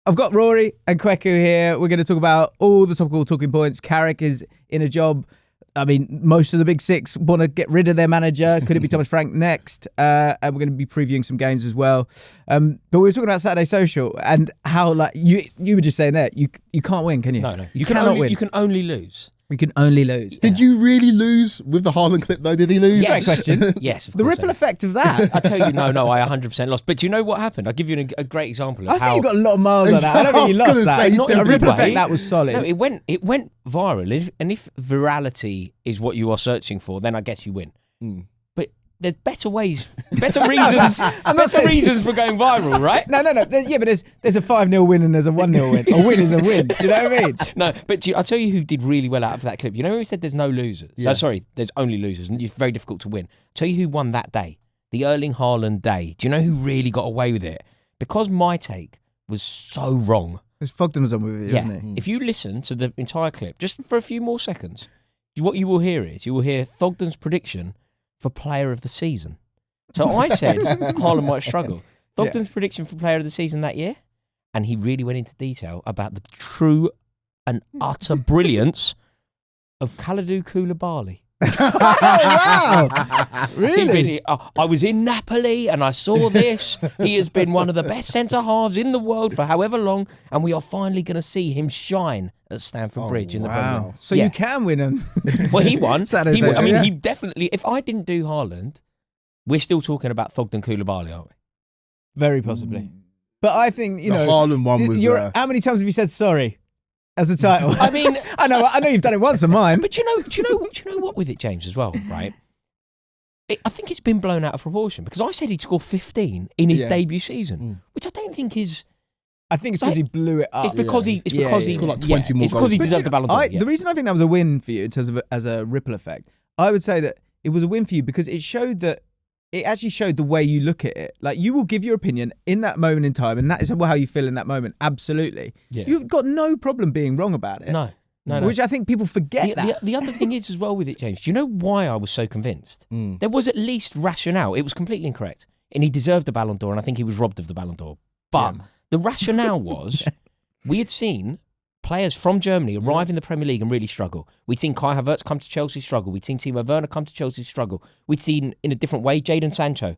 I've got Rory and Kweku here. We're going to talk about all the topical talking points. Carrick is in a job. I mean, most of the big six want to get rid of their manager. Could it be Thomas Frank next? And we're going to be previewing some games as well. But we were talking about Saturday Social and how, like, you were just saying that you can't win, can you? No. You cannot win. You can only lose. You can only lose. Did you really lose with the Haaland clip, though? Did he lose? Yes. Great question. Yes, of the course ripple effect of that. I tell you, no, I 100% lost. But do you know what happened? I'll give you a great example of I how... think you got a lot of miles on that. I don't think you lost that. Not a in ripple way. effect, that was solid. No, it went viral. And if virality is what you are searching for, then I guess you win. But there's better ways, better reasons, reasons for going viral, right? No. Yeah, but there's a 5-0 win and there's a 1-0 win. A win is a win. Do you know what I mean? No, but I'll tell you who did really well out of that clip. You know when we said there's no losers? Yeah. Sorry, there's only losers and it's very difficult to win. I'll tell you who won that day. The Erling Haaland day. Do you know who really got away with it? Because my take was so wrong. Because Thogden was on with it, wasn't he? If you listen to the entire clip, just for a few more seconds, what you will hear Thogden's prediction for player of the season. So I said Haaland might struggle. Thogden's prediction for player of the season that year, and he really went into detail about the true and utter brilliance of Kalidou Koulibaly. Oh, wow. Really? I was in Napoli and I saw this. He has been one of the best centre-halves in the world for however long, and we are finally going to see him shine at Stamford Bridge in the Premier League. So you can win him. Well, he won. Saturday, he definitely... If I didn't do Haaland, we're still talking about Thogden Koulibaly, aren't we? Very possibly. But I think, the Haaland one was... how many times have you said sorry as a title? I mean... I know you've done it once on mine. But do you know what with it, James, as well, right? I think it's been blown out of proportion because I said he'd score 15 in his debut season, which I don't think is... I think it's because he blew it up. It's because he scored like 20 more it's because goals. he deserved the Ballon d'Or. The reason I think that was a win for you in terms of as a ripple effect, I would say that it was a win for you because it actually showed the way you look at it. Like, you will give your opinion in that moment in time, and that is how you feel in that moment. Absolutely. Yeah. You've got no problem being wrong about it. No. Which I think people forget that. The other thing is as well with it, James, do you know why I was so convinced? There was at least rationale. It was completely incorrect. And he deserved the Ballon d'Or, and I think he was robbed of the Ballon d'Or. But the rationale was we had seen players from Germany arrive in the Premier League and really struggle. We'd seen Kai Havertz come to Chelsea struggle. We'd seen Timo Werner come to Chelsea struggle. We'd seen, in a different way, Jadon Sancho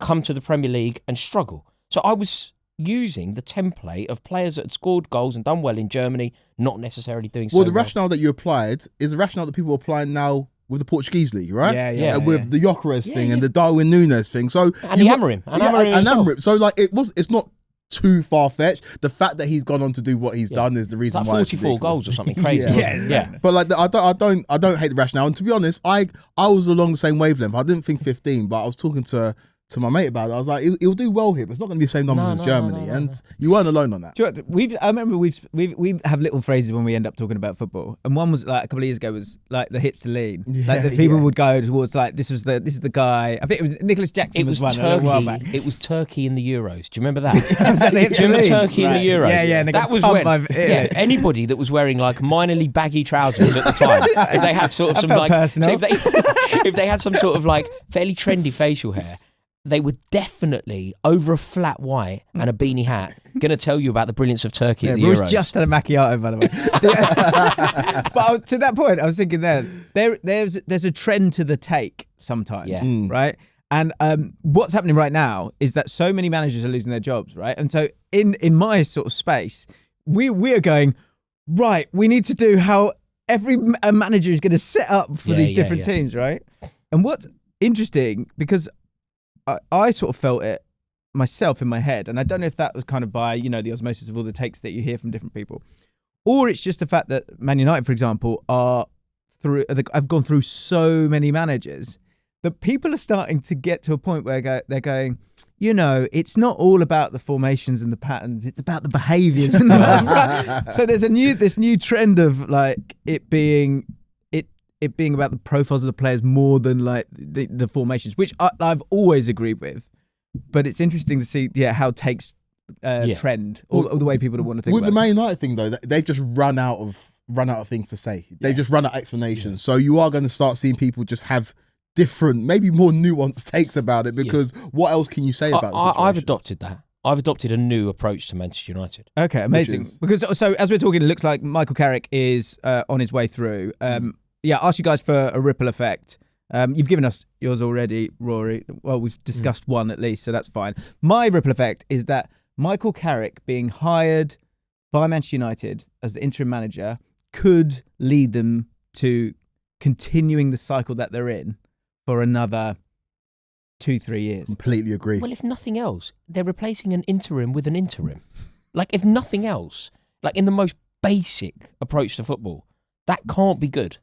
come to the Premier League and struggle. So I was using the template of players that had scored goals and done well in Germany, not necessarily doing so well. Well, the rationale that you applied is the rationale that people are applying now with the Portuguese league, right? Yeah. With the Gyökeres thing and the Darwin Núñez thing. So and the Amorim. Amorim. So like it's not too far-fetched. The fact that he's gone on to do what he's done is the reason like why 44 goals or something crazy. Yeah. But like I don't hate the rationale. And to be honest, I was along the same wavelength. I didn't think 15, but I was talking to my mate about it. I was like, he'll do well here, but it's not going to be the same numbers as Germany. And you weren't alone on that. Do you know what, I remember we have little phrases when we end up talking about football, and one was like a couple of years ago was like the hits to lean. Like the people would go towards like this is the guy. I think it was Nicholas Jackson. It was one Turkey. a while back. It was Turkey in the Euros. Do you remember that? Do you remember Turkey in the Euros? Yeah. And that was when anybody that was wearing like minorly baggy trousers at the time, if they had sort of some like, so if they had some sort of like fairly trendy facial hair, they were definitely, over a flat white and a beanie hat, going to tell you about the brilliance of Turkey at the Euros. Just had a macchiato, by the way. But to that point, I was thinking there's a trend to the take sometimes, right? And what's happening right now is that so many managers are losing their jobs, right? And so in my sort of space, we're going, right, we need to do how every manager is going to set up for these different teams, right? And what's interesting, because I sort of felt it myself in my head, and I don't know if that was kind of by, the osmosis of all the takes that you hear from different people, or it's just the fact that Man United, for example, I've gone through so many managers that people are starting to get to a point where they're going, it's not all about the formations and the patterns, it's about the behaviours. So there's this new trend of like it being about the profiles of the players more than like the formations, which I've always agreed with. But it's interesting to see, how takes trend or the way people want to think. With the Man United thing, though, they've just run out of things to say. They've just run out of explanations. So you are going to start seeing people just have different, maybe more nuanced takes about it, because what else can you say about it? I've adopted that. I've adopted a new approach to Manchester United. Okay, amazing. Because so as we're talking, it looks like Michael Carrick is on his way through. Ask you guys for a ripple effect. You've given us yours already, Rory. Well, we've discussed one at least, so that's fine. My ripple effect is that Michael Carrick being hired by Manchester United as the interim manager could lead them to continuing the cycle that they're in for another 2-3 years. Completely agree. Well, if nothing else, they're replacing an interim with an interim. Like, if nothing else, like in the most basic approach to football, that can't be good.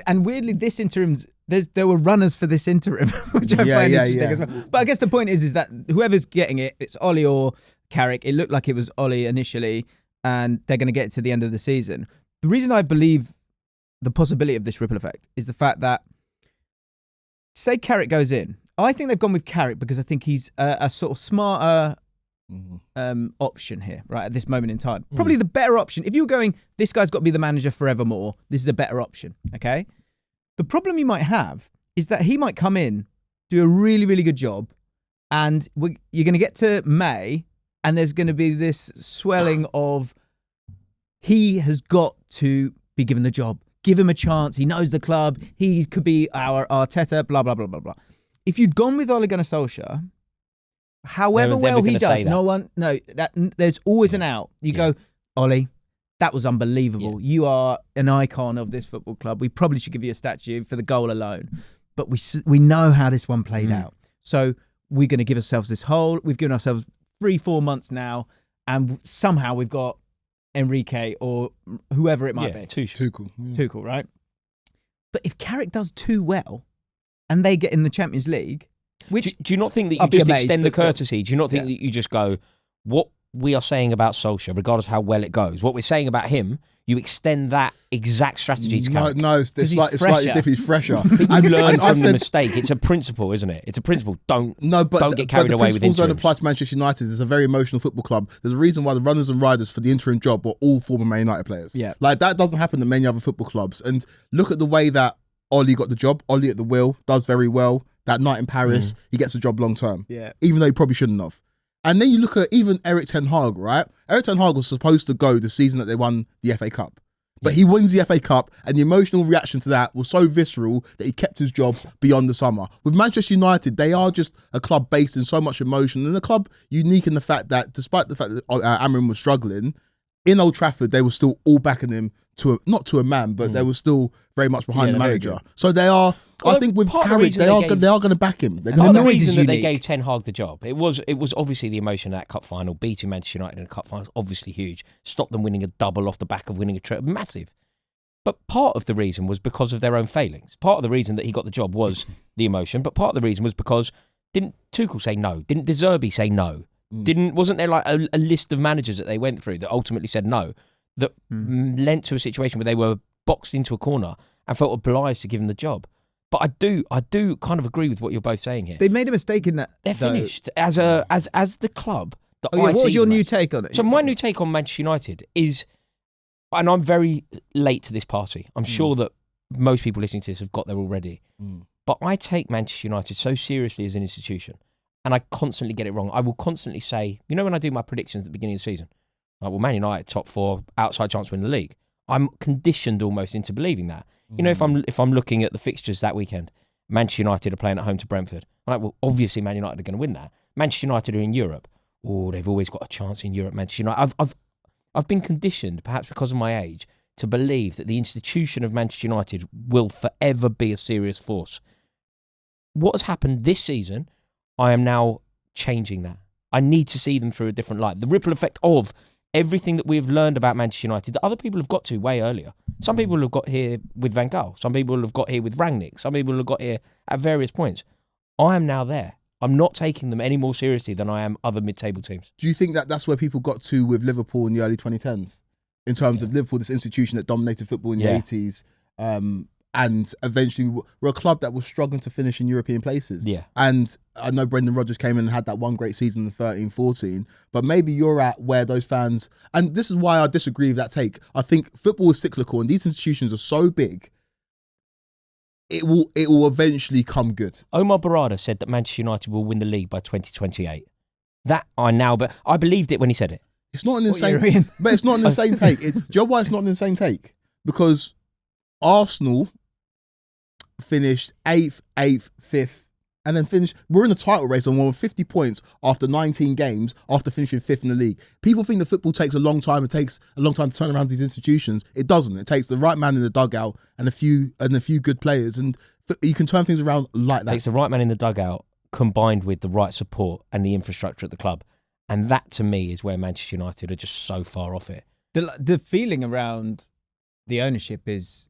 And weirdly, this interim, there were runners for this interim, which I find interesting as well. But I guess the point is that whoever's getting it, it's Ollie or Carrick. It looked like it was Ollie initially, and they're going to get it to the end of the season. The reason I believe the possibility of this ripple effect is the fact that, say Carrick goes in, I think they've gone with Carrick because I think he's a sort of smarter option here, right, at this moment in time. Probably the better option. If you were going, this guy's got to be the manager forevermore, this is a better option, okay? The problem you might have is that he might come in, do a really, really good job, and you're going to get to May, and there's going to be this swelling of he has got to be given the job. Give him a chance. He knows the club. He could be our Arteta, blah, blah, blah, blah, blah. If you'd gone with Ole Gunnar Solskjaer, however well he does, there's always an out. You go, Ollie, that was unbelievable. You are an icon of this football club. We probably should give you a statue for the goal alone. But we know how this one played out. So we're going to give ourselves this hole. We've given ourselves 3-4 months now, and somehow we've got Enrique or whoever it might be. Tuchel, right? But if Carrick does too well and they get in the Champions League, which do you not think that you just extend the courtesy? Do you not think that you just go, what we are saying about Solskjaer, regardless of how well it goes, what we're saying about him, you extend that exact strategy to Carrick? No, it's slightly different. He's fresher. You learn from the mistake. It's a principle, isn't it? It's a principle. Don't get carried away with interims. Don't apply to Manchester United. It's a very emotional football club. There's a reason why the runners and riders for the interim job were all former Man United players. Yeah. Like, that doesn't happen at many other football clubs. And look at the way that Ollie got the job. Ollie at the wheel does very well. That night in Paris, he gets a job long term. Yeah. Even though he probably shouldn't have. And then you look at even Erik Ten Hag, right? Erik Ten Hag was supposed to go the season that they won the FA Cup. But he wins the FA Cup, and the emotional reaction to that was so visceral that he kept his job beyond the summer. With Manchester United, they are just a club based in so much emotion, and a club unique in the fact that, despite the fact that Amrin was struggling, in Old Trafford, they were still all backing him not to a man, but they were still very much behind the manager. So they are. I think with Carrick, they are going to back him. They're the reason that they gave Ten Hag the job, it was obviously the emotion of that cup final, beating Manchester United in a cup final is obviously huge. Stopped them winning a double off the back of winning a triple, massive. But part of the reason was because of their own failings. Part of the reason that he got the job was the emotion, but part of the reason was because didn't Tuchel say no? Didn't De Zerbi say no? Wasn't there like a list of managers that they went through that ultimately said no, that lent to a situation where they were boxed into a corner and felt obliged to give him the job? But I do kind of agree with what you're both saying here. They made a mistake in that. They're finished as the club. What was your new take on it? So my new take on Manchester United is, and I'm very late to this party. I'm sure that most people listening to this have got there already. But I take Manchester United so seriously as an institution, and I constantly get it wrong. I will constantly say, when I do my predictions at the beginning of the season, like, well, Man United top 4, outside chance to win the league. I'm conditioned almost into believing that. If I'm looking at the fixtures that weekend, Manchester United are playing at home to Brentford. I'm like, well, obviously Man United are going to win that. Manchester United are in Europe. Oh, they've always got a chance in Europe, Manchester United. I've been conditioned, perhaps because of my age, to believe that the institution of Manchester United will forever be a serious force. What has happened this season, I am now changing that. I need to see them through a different light. The ripple effect of everything that we've learned about Manchester United that other people have got to way earlier. Some people have got here with Van Gaal. Some people have got here with Rangnick. Some people have got here at various points. I am now there. I'm not taking them any more seriously than I am other mid-table teams. Do you think that that's where people got to with Liverpool in the early 2010s? In terms of Liverpool, this institution that dominated football in the 80s, and eventually we're a club that was struggling to finish in European places. Yeah. And I know Brendan Rodgers came in and had that one great season in 13-14, but maybe you're at where those fans, and this is why I disagree with that take. I think football is cyclical, and these institutions are so big, it will eventually come good. Omar Barada said that Manchester United will win the league by 2028. That but I believed it when he said it. It's not an insane, but it's not an insane take. Do you know why it's not an insane take? Because Arsenal finished 8th, 5th, and then finished. We're in the title race and we're 50 points after 19 games after finishing 5th in the league. People think that football takes a long time. It takes a long time to turn around these institutions. It doesn't. It takes the right man in the dugout and a few good players, and you can turn things around like that. It takes the right man in the dugout combined with the right support and the infrastructure at the club. And that, to me, is where Manchester United are just so far off it. The feeling around the ownership is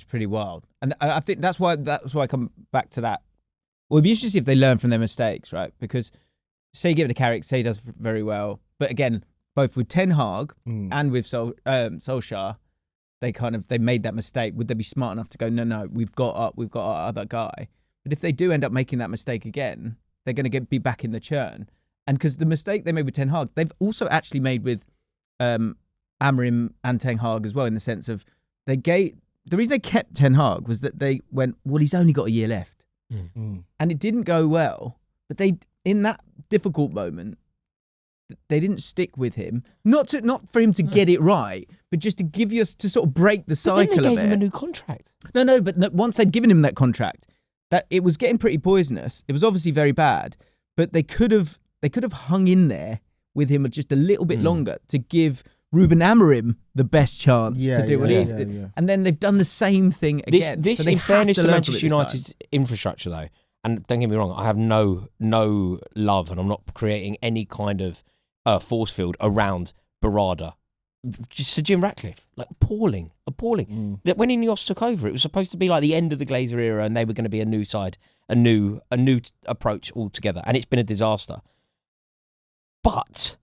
pretty wild, and I think that's why I come back to that. Well, it'd be interesting if they learn from their mistakes, right? Because say you give it to Carrick, say he does very well, but again, both with Ten Hag and with Solskjaer, they made that mistake. Would they be smart enough to go, no, we've got our other guy? But if they do end up making that mistake again, they're going to be back in the churn. And because the mistake they made with Ten Hag, they've also actually made with Amorim and Ten Hag as well, in the sense of the reason they kept Ten Hag was that they went, well, he's only got a year left. And it didn't go well. But they, in that difficult moment, they didn't stick with him. Not for him to get it right, but just to give you to sort of break the cycle of it. But then they gave him a new contract. But once they'd given him that contract, that it was getting pretty poisonous. It was obviously very bad, but they could have hung in there with him just a little bit longer to give Ruben Amorim the best chance to do what he did. Yeah. And then they've done the same thing again. This so in fairness to Manchester United's infrastructure, though, and don't get me wrong, I have no love, and I'm not creating any kind of force field around Barada. Just Sir Jim Ratcliffe, like appalling. That when Ineos took over, it was supposed to be like the end of the Glazer era, and they were going to be a new side, a new approach altogether, and it's been a disaster. But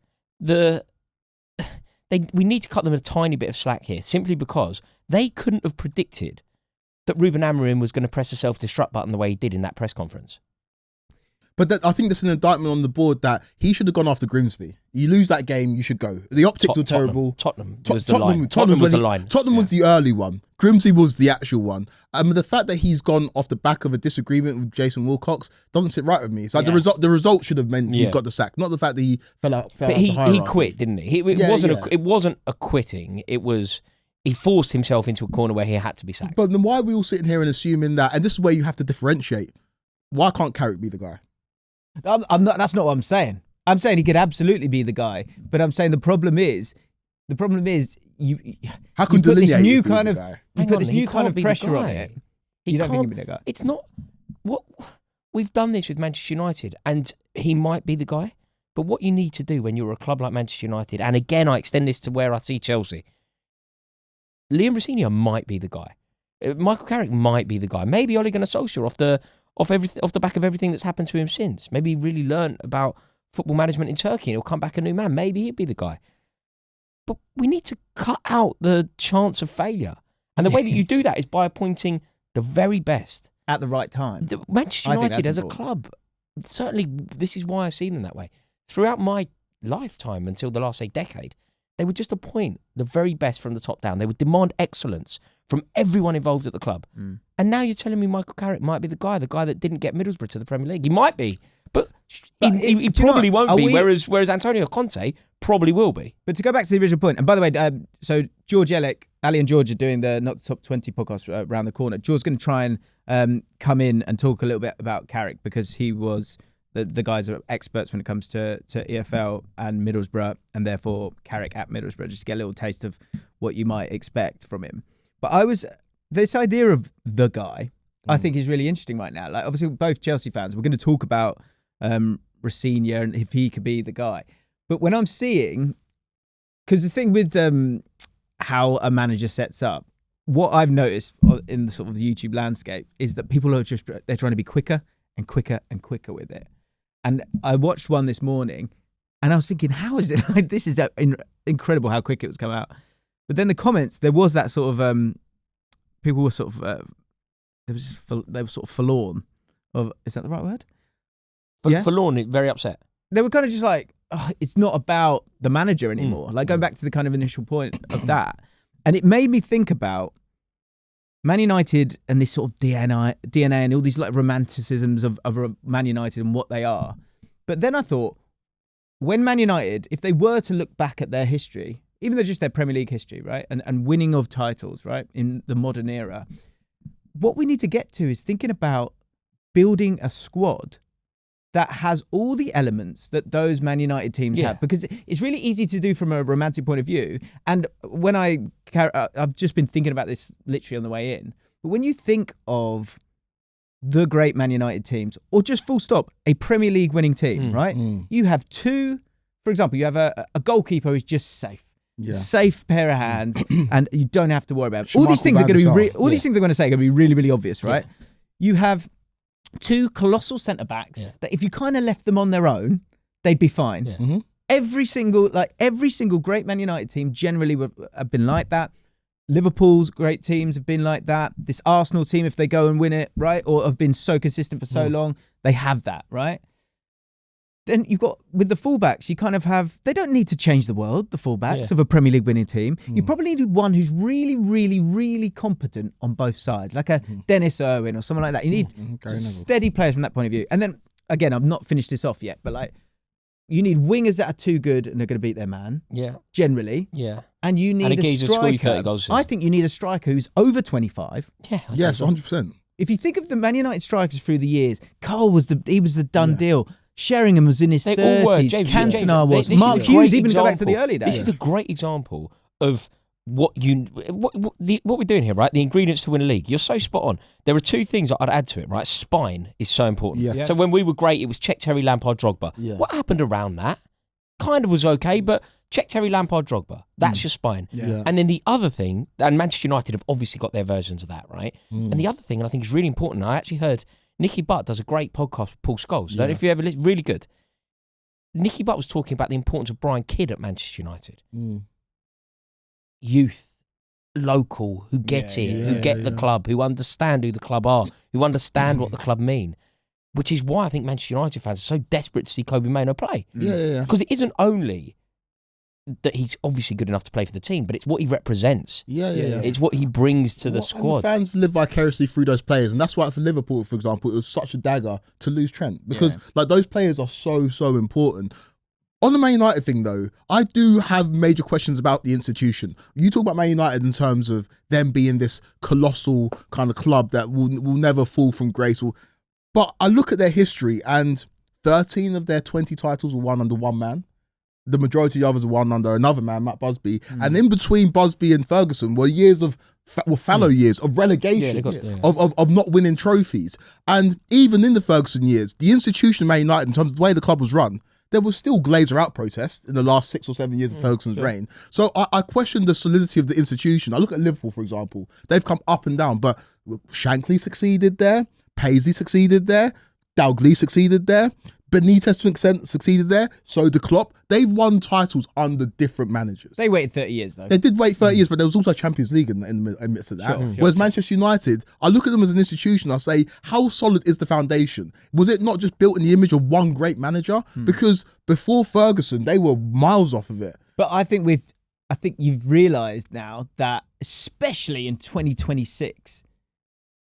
we need to cut them a tiny bit of slack here, simply because they couldn't have predicted that Ruben Amorim was going to press the self-destruct button the way he did in that press conference. But I think that's an indictment on the board that he should have gone after Grimsby. You lose that game, you should go. The optics were terrible. Tottenham was the line. Tottenham was the line. Tottenham was the early one. Grimsby was the actual one. The fact that he's gone off the back of a disagreement with Jason Wilcox doesn't sit right with me. It's like the result should have meant he got the sack, not the fact that he fell out. But he quit, didn't he? It wasn't a quitting. It was he forced himself into a corner where he had to be sacked. But then why are we all sitting here and assuming that? And this is where you have to differentiate. Why can't Carrick be the guy? I'm not. That's not what I'm saying. I'm saying he could absolutely be the guy, but I'm saying the problem is you. How can you put this new kind of pressure on it. You don't think he'd be the guy? It's not what we've done this with Manchester United, and he might be the guy. But what you need to do when you're a club like Manchester United, and again I extend this to where I see Chelsea, Liam Rosenior might be the guy. Michael Carrick might be the guy. Maybe Ole Gunnar Solskjaer off the back of everything that's happened to him since. Maybe he really learned about football management in Turkey and he'll come back a new man. Maybe he'd be the guy. But we need to cut out the chance of failure. And the way that you do that is by appointing the very best. At the right time. Manchester United as a club, certainly this is why I see them that way. Throughout my lifetime until the last, decade, they would just appoint the very best from the top down. They would demand excellence from everyone involved at the club. And now you're telling me Michael Carrick might be the guy that didn't get Middlesbrough to the Premier League. He might be, but he probably won't be, whereas Antonio Conte probably will be. But to go back to the original point, and by the way, so George Elek, Ali and George are doing the Not the Top 20 podcast around the corner. George's going to try and come in and talk a little bit about Carrick, because he was... The guys are experts when it comes to EFL and Middlesbrough, and therefore Carrick at Middlesbrough, just to get a little taste of what you might expect from him. But this idea of the guy, I think is really interesting right now. Like, obviously, we're both Chelsea fans. We're going to talk about Rosenior and if he could be the guy. But when I'm seeing, because the thing with how a manager sets up, what I've noticed in the sort of the YouTube landscape is that people are they're trying to be quicker and quicker and quicker with it. And I watched one this morning and I was thinking, how is it? Like, this is incredible how quick it was come out. But then the comments, there was that sort of, people were sort of, they were sort of forlorn. Is that the right word? Forlorn, very upset. They were kind of just like, oh, it's not about the manager anymore. Like, going back to the kind of initial point of that. And it made me think about Man United and this sort of DNA and all these like romanticisms of Man United and what they are. But then I thought, when Man United, if they were to look back at their history, even though just their Premier League history, right, and winning of titles, right, in the modern era, what we need to get to is thinking about building a squad that has all the elements that those Man United teams have, because it's really easy to do from a romantic point of view. And when I've just been thinking about this literally on the way in, but when you think of the great Man United teams, or just full stop, a Premier League winning team, right? You have two, for example, you have a goalkeeper who's just safe. Safe pair of hands, and you don't have to worry about it. All these things are going to be these things I'm going to say are going to be really, really obvious, right? You have two colossal centre backs that if you kind of left them on their own, they'd be fine. Every single great Man United team generally have been like that. Liverpool's great teams have been like that. This Arsenal team, if they go and win it, right, or have been so consistent for so long, they have that, right? Then you've got, with the fullbacks, you kind of have, they don't need to change the world, the fullbacks of a Premier League winning team. You probably need one who's really, really, really competent on both sides, like a Dennis Irwin or someone like that. You need steady players from that point of view. And then, again, I've not finished this off yet, but like, you need wingers that are too good and are going to beat their man. Generally. And you need a striker. I think you need a striker who's over 25. Yes, 100%. If you think of the Man United strikers through the years, Cole was the done deal. Sheringham was in his 30s. Cantona was. Mark Hughes, even go back to the early days. This is a great example of what we're doing here, right? The ingredients to win a league. You're so spot on. There are two things that I'd add to it, right? Spine is so important. So when we were great, it was Czech, Terry, Lampard, Drogba. What happened around that? Kind of was okay, but Czech, Terry, Lampard, Drogba. That's your spine. And then the other thing, and Manchester United have obviously got their versions of that, right? And the other thing, and I think is really important, I actually heard Nicky Butt does a great podcast with Paul Scholes. So if you ever listen, really good. Nicky Butt was talking about the importance of Brian Kidd at Manchester United. Youth, local, who get it, who get the club, who understand who the club are, who understand what the club mean. Which is why I think Manchester United fans are so desperate to see Kobe Mainoo play. Because it isn't only that he's obviously good enough to play for the team, but it's what he represents. It's what he brings to the squad. And the fans live vicariously through those players, and that's why for Liverpool, for example, it was such a dagger to lose Trent, because like those players are so important. On the Man United thing, though, I do have major questions about the institution. You talk about Man United in terms of them being this colossal kind of club that will never fall from grace. But I look at their history, and 13 of their 20 titles were won under one man. The majority of the others were won under another man, Matt Busby. And in between Busby and Ferguson were years of fallow years of relegation, of not winning trophies. And even in the Ferguson years, the institution of Man United, in terms of the way the club was run, there was still Glazer out protests in the last 6 or 7 years of Ferguson's reign. So I question the solidity of the institution. I look at Liverpool, for example. They've come up and down, but Shankly succeeded there. Paisley succeeded there. Dalglish succeeded there. Benitez to an extent succeeded there. So did Klopp. They've won titles under different managers. They waited 30 years, though. They did wait 30 years, but there was also a Champions League in the midst of that. Whereas Manchester United, I look at them as an institution, I say, how solid is the foundation? Was it not just built in the image of one great manager? Because before Ferguson, they were miles off of it. But I think you've realised now that, especially in 2026,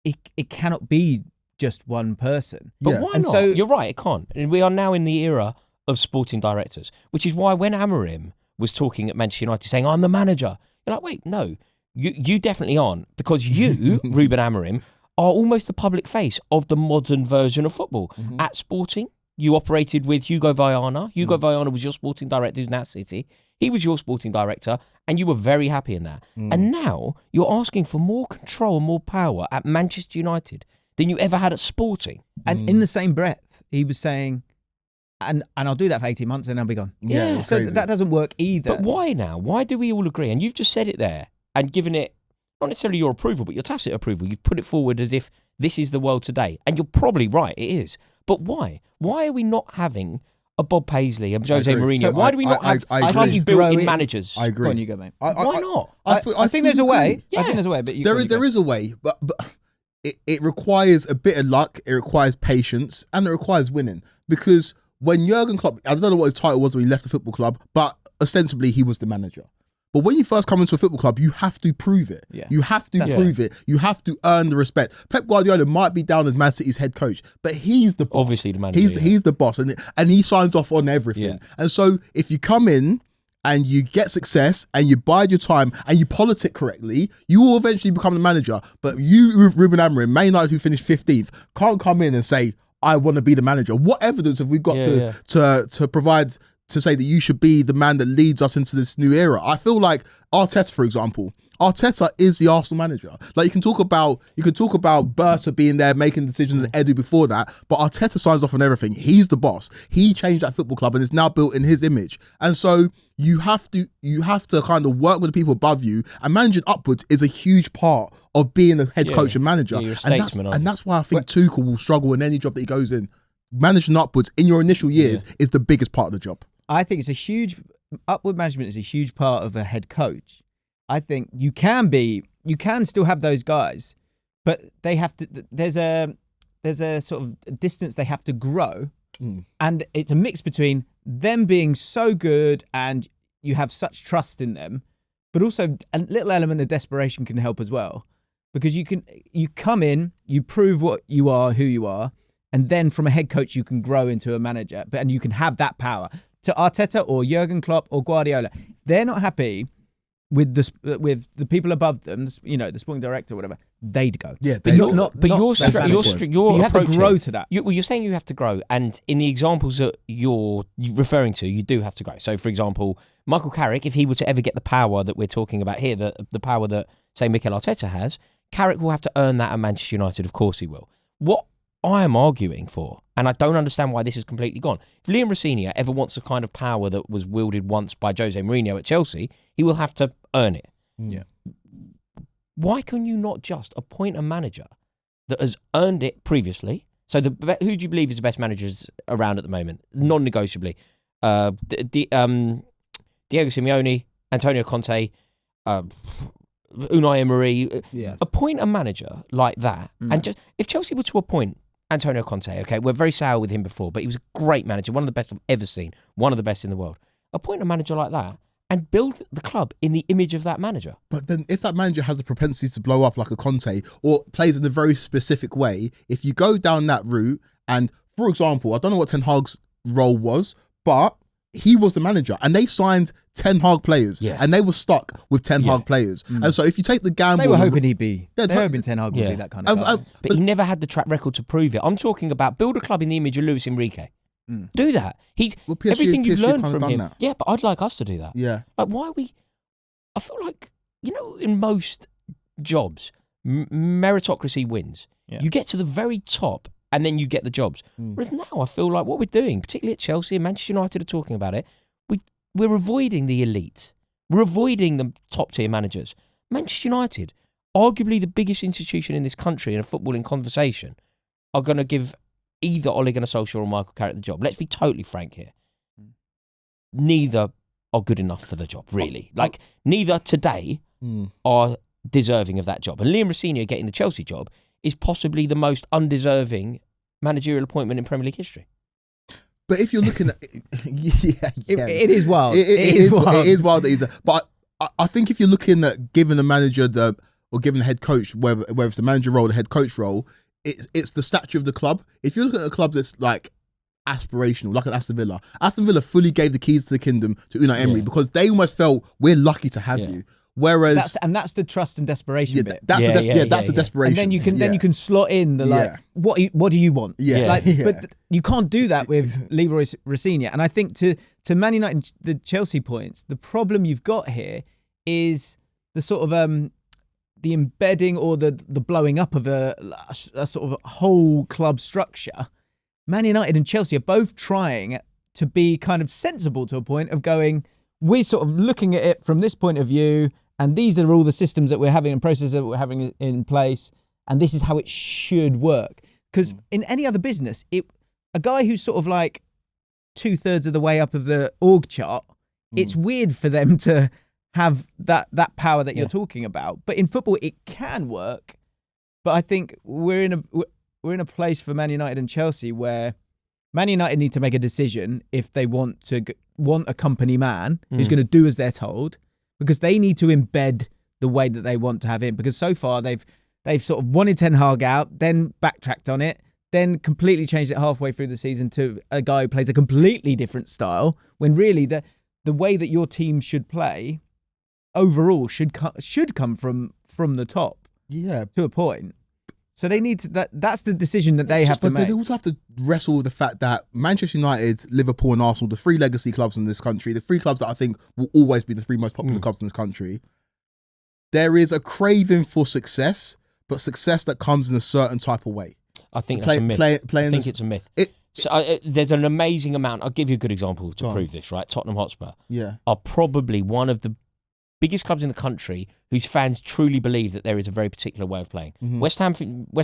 it cannot be just one person. But why not? So, you're right, it can't. And we are now in the era of sporting directors, which is why when Amorim was talking at Manchester United saying, I'm the manager, you're like, wait, no, you definitely aren't, because you, Ruben Amorim, are almost the public face of the modern version of football. At Sporting, you operated with Hugo Viana. Hugo Viana was your sporting director in that city. He was your sporting director, and you were very happy in that. And now you're asking for more control and more power at Manchester United than you ever had at Sporting. And in the same breath, he was saying, and I'll do that for 18 months and I'll be gone. So that doesn't work either. But why now? Why do we all agree? And you've just said it there and given it, not necessarily your approval, but your tacit approval. You've put it forward as if this is the world today. And you're probably right, it is. But why? Why are we not having a Bob Paisley, a Jose Mourinho? So why do we not have clubs built in managers? I agree. Go on, you go, mate. Why not? I think there's a way. I think there's a way, but there is a way, but it requires a bit of luck, it requires patience, and it requires winning. Because when Jurgen Klopp, I don't know what his title was when he left the football club, but ostensibly he was the manager. But when you first come into a football club, you have to prove it. Yeah. You have to prove it. You have to earn the respect. Pep Guardiola might be down as Man City's head coach, but he's the boss. Obviously the manager. He's the boss, and he signs off on everything. Yeah. And so if you come in and you get success and you bide your time and you politic correctly, you will eventually become the manager. But you, Ruben Amorim, Man United, who finished 15th, can't come in and say, I want to be the manager. What evidence have we got to provide to say that you should be the man that leads us into this new era? I feel like Arteta, for example, Arteta is the Arsenal manager. Like you can talk about Berta being there, making decisions, and Edu before that, but Arteta signs off on everything. He's the boss. He changed that football club and it's now built in his image. And so you have to kind of work with the people above you, and managing upwards is a huge part of being a head coach and manager. Yeah, you're a statesman, and that's why I think Tuchel will struggle in any job that he goes in. Managing upwards in your initial years is the biggest part of the job. I think upward management is a huge part of a head coach. I think you can still have those guys, but they have to, there's a sort of distance they have to grow. And it's a mix between them being so good and you have such trust in them, but also a little element of desperation can help as well. Because you come in, you prove what you are, who you are, and then from a head coach you can grow into a manager, and you can have that power. To Arteta or Jurgen Klopp or Guardiola, if they're not happy with the people above them, the sporting director or whatever, they'd go. Yeah, but you have to grow to that. You're saying you have to grow, and in the examples that you're referring to, you do have to grow. So, for example, Michael Carrick, if he were to ever get the power that we're talking about here, the power that, say, Mikel Arteta has, Carrick will have to earn that at Manchester United. Of course he will. What I am arguing for, and I don't understand why this is completely gone. If Liam Rosenior ever wants the kind of power that was wielded once by Jose Mourinho at Chelsea, he will have to earn it. Yeah. Why can you not just appoint a manager that has earned it previously? So who do you believe is the best managers around at the moment? Non-negotiably. Diego Simeone, Antonio Conte, Unai Emery. Appoint a manager like that. And just if Chelsea were to appoint Antonio Conte, okay, we're very sour with him before, but he was a great manager, one of the best I've ever seen, one of the best in the world. Appoint a manager like that and build the club in the image of that manager. But then if that manager has the propensity to blow up like a Conte or plays in a very specific way, if you go down that route, and for example, I don't know what Ten Hag's role was, but he was the manager and they signed Ten Hag players and they were stuck with Ten Hag players. And so if you take the gamble... They were hoping he'd be. They were hoping Ten Hag would be that kind of guy. But he never had the track record to prove it. I'm talking about build a club in the image of Luis Enrique. Do that. Everything you've learned from him. That. Yeah, but I'd like us to do that. Yeah. Like, why are we... I feel like, in most jobs, meritocracy wins. Yeah. You get to the very top and then you get the jobs. Whereas now I feel like what we're doing, particularly at Chelsea and Manchester United are talking about it, we're avoiding the elite. We're avoiding the top-tier managers. Manchester United, arguably the biggest institution in this country in a footballing conversation, are going to give either Ole Gunnar Solskjaer or Michael Carrick the job. Let's be totally frank here. Neither are good enough for the job, really. Neither today are deserving of that job. And Liam Rosenior getting the Chelsea job is possibly the most undeserving managerial appointment in Premier League history. But if you're looking at it is wild. It is wild that he's but I think if you're looking at giving a manager or giving a head coach, whether it's the manager role or the head coach role, it's the stature of the club. If you're looking at a club that's like aspirational, like an Aston Villa fully gave the keys to the kingdom to Unai Emery because they almost felt we're lucky to have you. Whereas that's the trust and desperation bit. That's the desperation. And then you can slot in the what do you want? But you can't do that with Leroy Rosenior. And I think to Man United, the Chelsea points, the problem you've got here is the sort of the embedding or the blowing up of a sort of whole club structure. Man United and Chelsea are both trying to be kind of sensible to a point of going, we're sort of looking at it from this point of view, and these are all the systems that we're having and processes that we're having in place, and this is how it should work. Because in any other business, a guy who's sort of like 2/3 of the way up of the org chart, it's weird for them to have that power that you're talking about. But in football, it can work. But I think we're in a place for Man United and Chelsea where Man United need to make a decision if they want a company man who's going to do as they're told. because they need to embed the way that they want to have him. Because so far they've sort of wanted Ten Hag out, then backtracked on it, then completely changed it halfway through the season to a guy who plays a completely different style, when really the way that your team should play overall should come from the top. Yeah, to a point. So they need to. That's the decision that they have to make. But they also have to wrestle with the fact that Manchester United, Liverpool, and Arsenal, the three legacy clubs in this country, the three clubs that I think will always be the three most popular clubs in this country. There is a craving for success, but success that comes in a certain type of way. I think that's a myth. I think it's a myth. There's an amazing amount. I'll give you a good example to prove this. Right, Tottenham Hotspur are probably one of the biggest clubs in the country whose fans truly believe that there is a very particular way of playing. Mm-hmm. West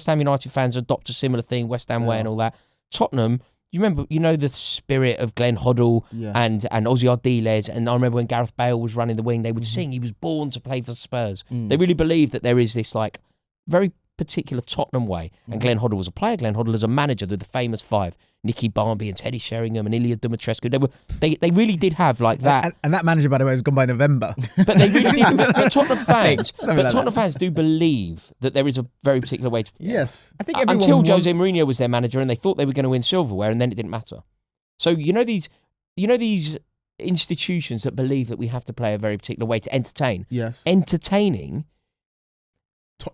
Ham United fans adopt a similar thing, West Ham way and all that. Tottenham, you know the spirit of Glenn Hoddle and Ozzy Ardiles, and I remember when Gareth Bale was running the wing, they would sing he was born to play for Spurs. They really believe that there is this like very particular Tottenham way, and Glenn Hoddle was a player. Glenn Hoddle is a manager. They're the famous five: Nicky Barmby and Teddy Sheringham and Ilya Dumitrescu. They really did have like that. And that manager, by the way, was gone by November. But they really did. But Tottenham fans do believe that there is a very particular way to. Yes, I think until Jose Mourinho was their manager, and they thought they were going to win silverware, and then it didn't matter. So you know these institutions that believe that we have to play a very particular way to entertain. Yes, entertaining.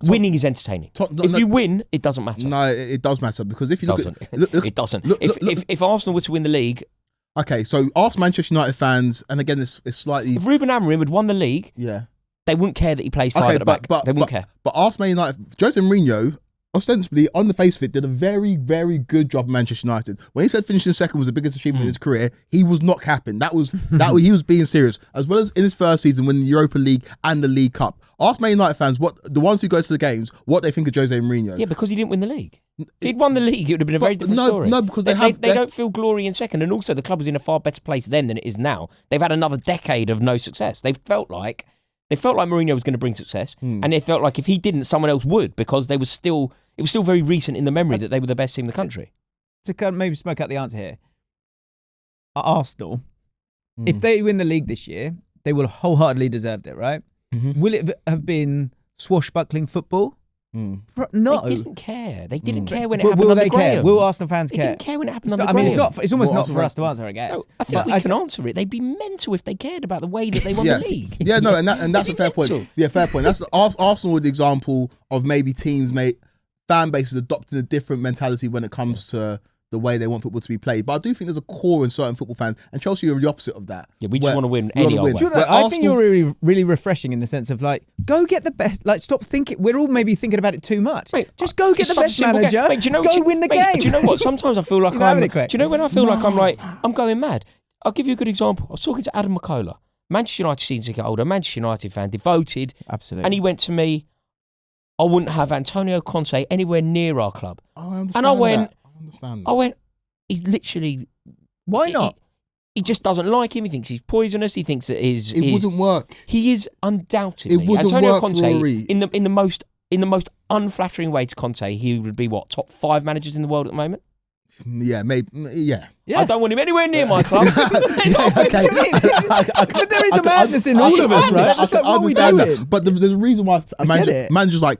Winning is entertaining. If you win, it doesn't matter. No, it does matter, because if you look it doesn't. If Arsenal were to win the league, okay. So ask Manchester United fans, and again, it's slightly. If Ruben Amorim had won the league, they wouldn't care that he plays five at the back. They wouldn't care. But ask Man United, Jose Mourinho, ostensibly on the face of it, did a very, very good job at Manchester United. When he said finishing second was the biggest achievement in his career, he was not capping. He was being serious, as well as in his first season winning the Europa League and the League Cup. Ask Man United fans, the ones who go to the games, what they think of Jose Mourinho. Yeah, because he didn't win the league. If he'd won the league, it would have been a very different story. No, because they don't feel glory in second, and also the club was in a far better place then than it is now. They've had another decade of no success. They felt like Mourinho was going to bring success, and they felt like if he didn't, someone else would, because it was still very recent in the memory that they were the best team in the country. To kind of maybe smoke out the answer here, at Arsenal, if they win the league this year, they will wholeheartedly deserved it, right? Mm-hmm. Will it have been swashbuckling football? No. They didn't care. They didn't care when it happened will under they Graham. Care? Will Arsenal fans care? They didn't care when it happened under Graham. Graham. It's almost not for us to answer, I guess. No, I think we can answer it. They'd be mental if they cared about the way that they won the league. Yeah, no, and that's a fair point. Yeah, fair point. That's Arsenal with the example of maybe teams, fan bases adopting a different mentality when it comes to the way they want football to be played. But I do think there's a core in certain football fans, and Chelsea are the opposite of that. Yeah, we just want to win any old way. I think you're really, really refreshing in the sense of like, go get the best. Like, stop thinking. We're all maybe thinking about it too much. Mate, just go get the best manager. Mate, go win the game. Do you know what? Sometimes I feel like do you know when I feel like I'm going mad? I'll give you a good example. I was talking to Adam McCullough, Manchester United season ticket holder, Manchester United fan, devoted. Absolutely. And he went to me, I wouldn't have Antonio Conte anywhere near our club. Oh, I understand. And I went. He's literally. Why not? He just doesn't like him. He thinks he's poisonous. He thinks that it wouldn't work. He is undoubtedly Antonio Conte in the most unflattering way to Conte. He would be top 5 managers in the world at the moment. Yeah, maybe. Yeah. I don't want him anywhere near my club. But there is a madness in all of us, right? It's like, what are we doing? But there's a reason why managers like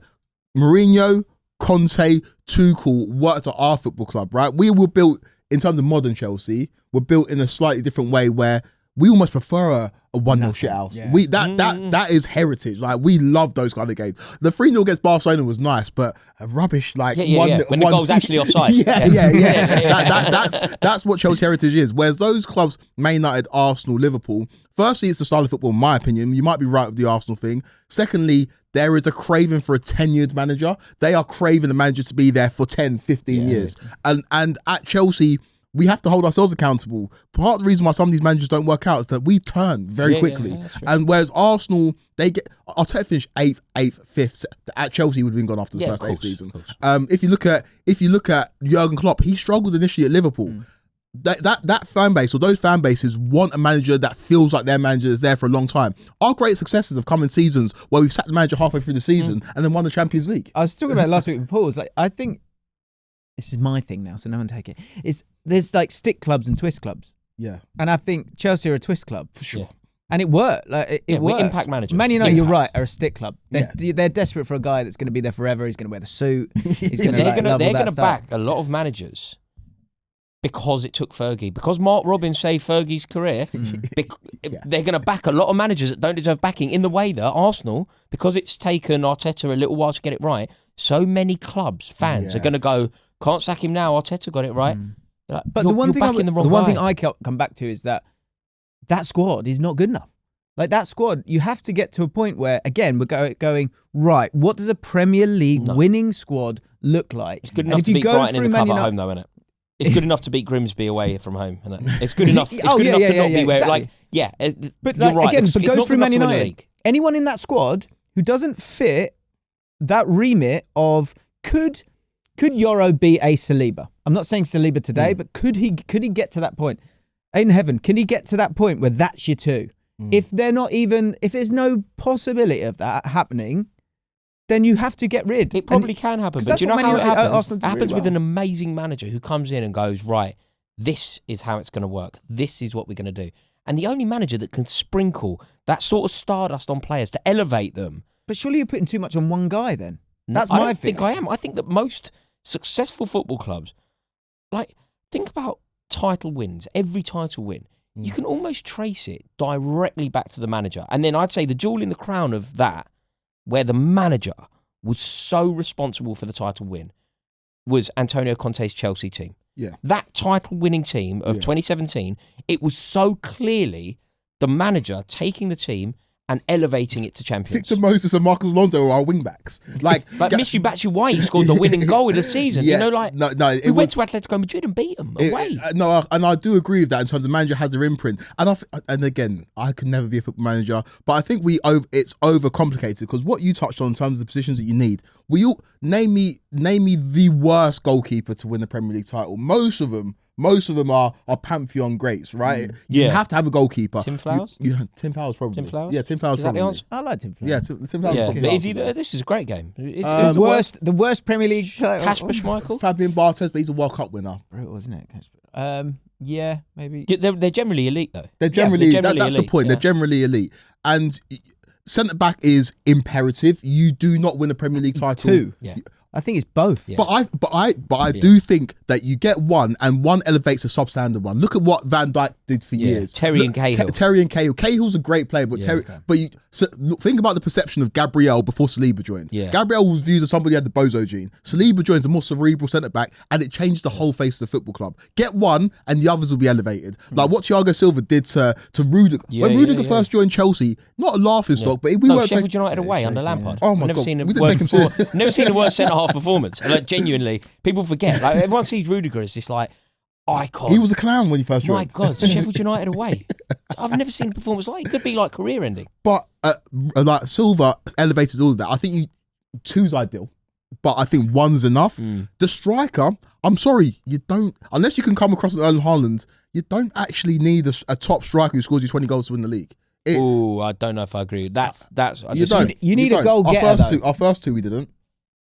Mourinho, Conte, Tuchel worked at our football club, right? We were built, in terms of modern Chelsea, we're built in a slightly different way where we almost prefer a 1-0 shit house. Yeah. That is heritage. Like, we love those kind of games. The 3-0 against Barcelona was nice, but a rubbish when the goal's actually offside. That's what Chelsea heritage is. Whereas those clubs, Man United, Arsenal, Liverpool, firstly, it's the style of football, in my opinion. You might be right with the Arsenal thing. Secondly, there is a craving for a tenured manager. They are craving the manager to be there for 10, 15 years. And at Chelsea, we have to hold ourselves accountable. Part of the reason why some of these managers don't work out is that we turn very quickly. And whereas Arsenal, Arteta finished 8th, 5th. At Chelsea, he would have been gone after the first 8th season. If you look at Jurgen Klopp, he struggled initially at Liverpool. That fan base, or those fan bases, want a manager that feels like their manager is there for a long time. Our great successes have come in seasons where we've sacked the manager halfway through the season and then won the Champions League. I was talking about it last week with Paul. I think this is my thing now, so no one take it. There's like stick clubs and twist clubs. Yeah. And I think Chelsea are a twist club. For sure. And it worked. Like it worked. Impact manager. Man United, you're right, are a stick club. They're desperate for a guy that's going to be there forever. He's going to wear the suit. He's going to they're going to back a lot of managers because it took Fergie. Because Mark Robins saved Fergie's career, they're going to back a lot of managers that don't deserve backing in the way that Arsenal, because it's taken Arteta a little while to get it right, so many clubs, fans are going to go, can't sack him now, Arteta got it right. Like, but the one thing I come back to is that squad is not good enough. Like that squad, you have to get to a point where, again, we're going right, what does a Premier League winning squad look like? It's good enough to beat Brighton in the cup at home, though, isn't it? It's good enough to beat Grimsby away from home, isn't it? It's good enough. It's good enough to not be where, exactly. But like, right. Again, It's go through Man United. League. Anyone in that squad who doesn't fit that remit of could Yoro be a Saliba? I'm not saying Saliba today, but could he get to that point? In heaven, can he get to that point where that's your two? If there's no possibility of that happening, then you have to get rid. It probably can happen, but do you know how it happens? It happens with an amazing manager who comes in and goes, right, this is how it's going to work. This is what we're going to do. And the only manager that can sprinkle that sort of stardust on players to elevate them. But surely you're putting too much on one guy then. That's I my don't thing. think I am. I think that most successful football clubs, like, think about title wins, every title win. You can almost trace it directly back to the manager. And then I'd say the jewel in the crown of that, where the manager was so responsible for the title win, was Antonio Conte's Chelsea team. Yeah. That title-winning team of 2017, it was so clearly the manager taking the team and elevating it to champions. Victor Moses and Marcus Alonso are our wing-backs. Like Michu Batshuayi scored the winning goal in the season. Yeah, you know, like, we went to Atletico Madrid and beat them away. And I do agree with that in terms of manager has their imprint. And again, I could never be a football manager, but I think it's overcomplicated because what you touched on in terms of the positions that you need, name me the worst goalkeeper to win the Premier League title. Most of them are Pantheon greats, right? You have to have a goalkeeper. Tim Flowers? Tim Flowers probably. Tim Flowers? Yeah, Tim Flowers Is that probably. the answer? I like Tim Flowers. Yeah, Tim Flowers. Yeah, but is he this is a great game. It's the worst Premier League title. Kasper Schmeichel? Fabian Barthez, but he's a World Cup winner. Brutal, isn't it? Yeah, maybe. They're generally elite, though. They're generally that's elite. the point. Yeah. They're generally elite. And centre back is imperative. You do not win a Premier League title. Two. Yeah. I think it's both. Yeah. But I do think that you get one and one elevates a substandard one. Look at what Van Dijk did for years. Terry and Cahill. Terry and Cahill. Cahill's a great player, but think about the perception of Gabriel before Saliba joined. Yeah. Gabriel was viewed as somebody who had the bozo gene. Saliba joins a more cerebral centre back, and it changed the whole face of the football club. Get one, and the others will be elevated. Like what Thiago Silva did to Rudiger. When Rudiger first joined Chelsea, not a laughing stock, but we weren't Sheffield United away under Lampard. Oh my God. Never seen a worse centre-half performance. Like, genuinely, people forget. Like, everyone sees Rudiger as this like icon. He was a clown when he first joined. My God, Sheffield United away. I've never seen a performance like it. Could be like career-ending. But like Silva elevated all of that. I think two's ideal, but I think one's enough. The striker, I'm sorry, you don't, unless you can come across an Erling Haaland, you don't actually need a top striker who scores you 20 goals to win the league. I don't know if I agree. That's. You need a goal getter. Our first two, we didn't.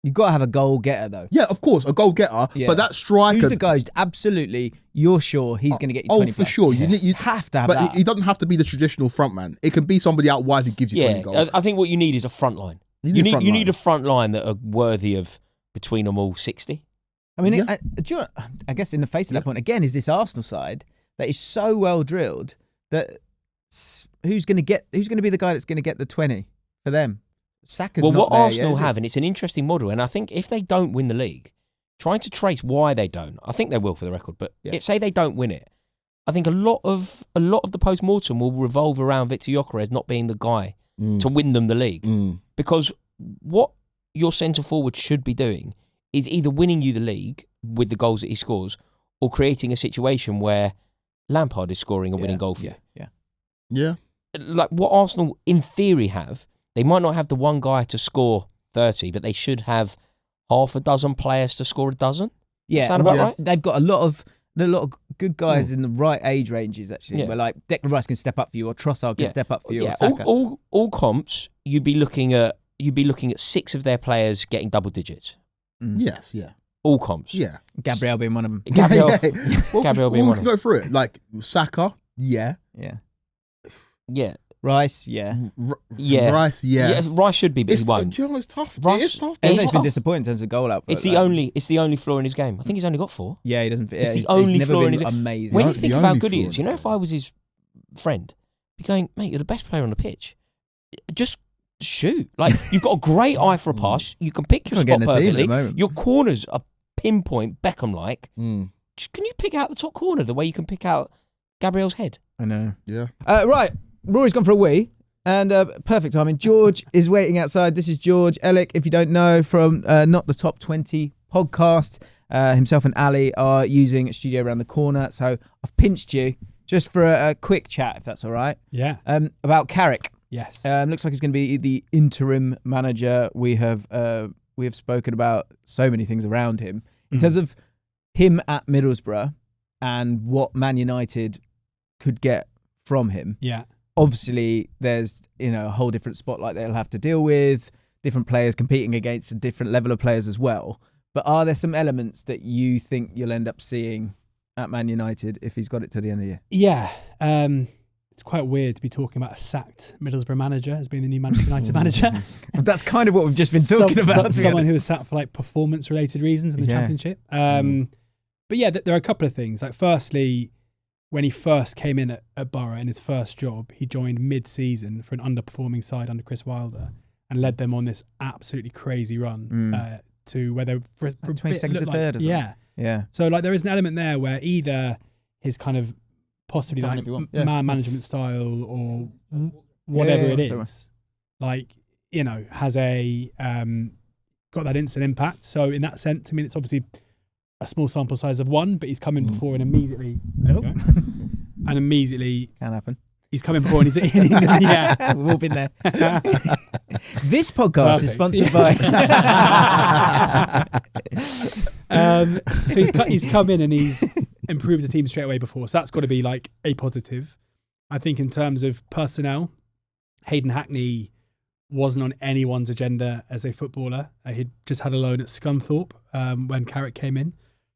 You've got to have a goal getter, though. Yeah, of course, a goal getter. Yeah. But that striker... Who's the guy who's absolutely, you're sure he's going to get you 20 for sure. Yeah. You have to have that. But he doesn't have to be the traditional front man. It can be somebody out wide who gives you 20 goals. I think what you need is a front line. You need a front line that are worthy of, between them all, 60. I mean, I guess in the face of that point, again, is this Arsenal side that is so well drilled that who's going to be the guy that's going to get the 20 for them? Saka's not what there Arsenal yet, have, and it's an interesting model, and I think if they don't win the league, trying to trace why they don't, I think they will for the record, but if say they don't win it, I think a lot of the post-mortem will revolve around Victor Gyökeres not being the guy to win them the league. Because what your centre-forward should be doing is either winning you the league with the goals that he scores or creating a situation where Lampard is scoring a winning goal for you. Yeah. Like what Arsenal, in theory, have. They might not have the one guy to score 30, but they should have half a dozen players to score a dozen. Yeah, sound about right? They've got a lot of good guys in the right age ranges, actually. Where like Declan Rice can step up for you, or Trossard can step up for you, or Saka. All comps, you'd be looking at 6 of their players getting double digits. Yes, yeah. All comps. Yeah. Gabriel being one of them. Gabriel being one of them. We can go through it. Like Saka, yeah. Yeah. Rice, yeah. Rice, yeah. Rice should be, but he won't. Do you know it's tough? Rice- It's tough. Eze's been disappointing in terms of goal output. It's the only flaw in his game. I think he's only got 4. Yeah, he doesn't. It's the he's only never flaw been in his amazing. When you The think of how only good he flaw is, in you know, his if I was his friend, be going, mate, you're the best player on the pitch. Just shoot. Like, you've got a great eye for a pass. You can pick your spot perfectly. Your corners are pinpoint Beckham-like. Can you pick out the top corner the way you can pick out Gabriel's head? I know. Yeah. Right, Rory's gone for a wee. And perfect timing. George is waiting outside. This is George Elek, if you don't know, from Not the Top 20 podcast. Himself and Ali are using a studio around the corner. So I've pinched you just for a quick chat, if that's all right. Yeah. About Carrick. Yes. Looks like he's going to be the interim manager. We have spoken about so many things around him. In terms of him at Middlesbrough and what Man United could get from him. Yeah. Obviously, there's a whole different spotlight they'll have to deal with, different players competing against a different level of players as well. But are there some elements that you think you'll end up seeing at Man United if he's got it to the end of the year? Yeah. It's quite weird to be talking about a sacked Middlesbrough manager as being the new Manchester United manager. That's kind of what we've just been talking about. Someone who was sacked for like performance-related reasons in the Championship. But yeah, there are a couple of things. Like, firstly, when he first came in at Borough in his first job, he joined mid-season for an underperforming side under Chris Wilder and led them on this absolutely crazy run to where they were for 22nd to 3rd or something. Yeah. So like there is an element there where either his kind of possibly like man management style or whatever it is, like, has a got that instant impact. So in that sense, I mean, it's obviously a small sample size of one, but he's come in before and immediately and immediately can happen. He's coming before and he's yeah, we've all been there. This podcast is sponsored by. So he's come in and he's improved the team straight away before. So that's got to be like a positive. I think in terms of personnel, Hayden Hackney wasn't on anyone's agenda as a footballer. He'd just had a loan at Scunthorpe when Carrick came in.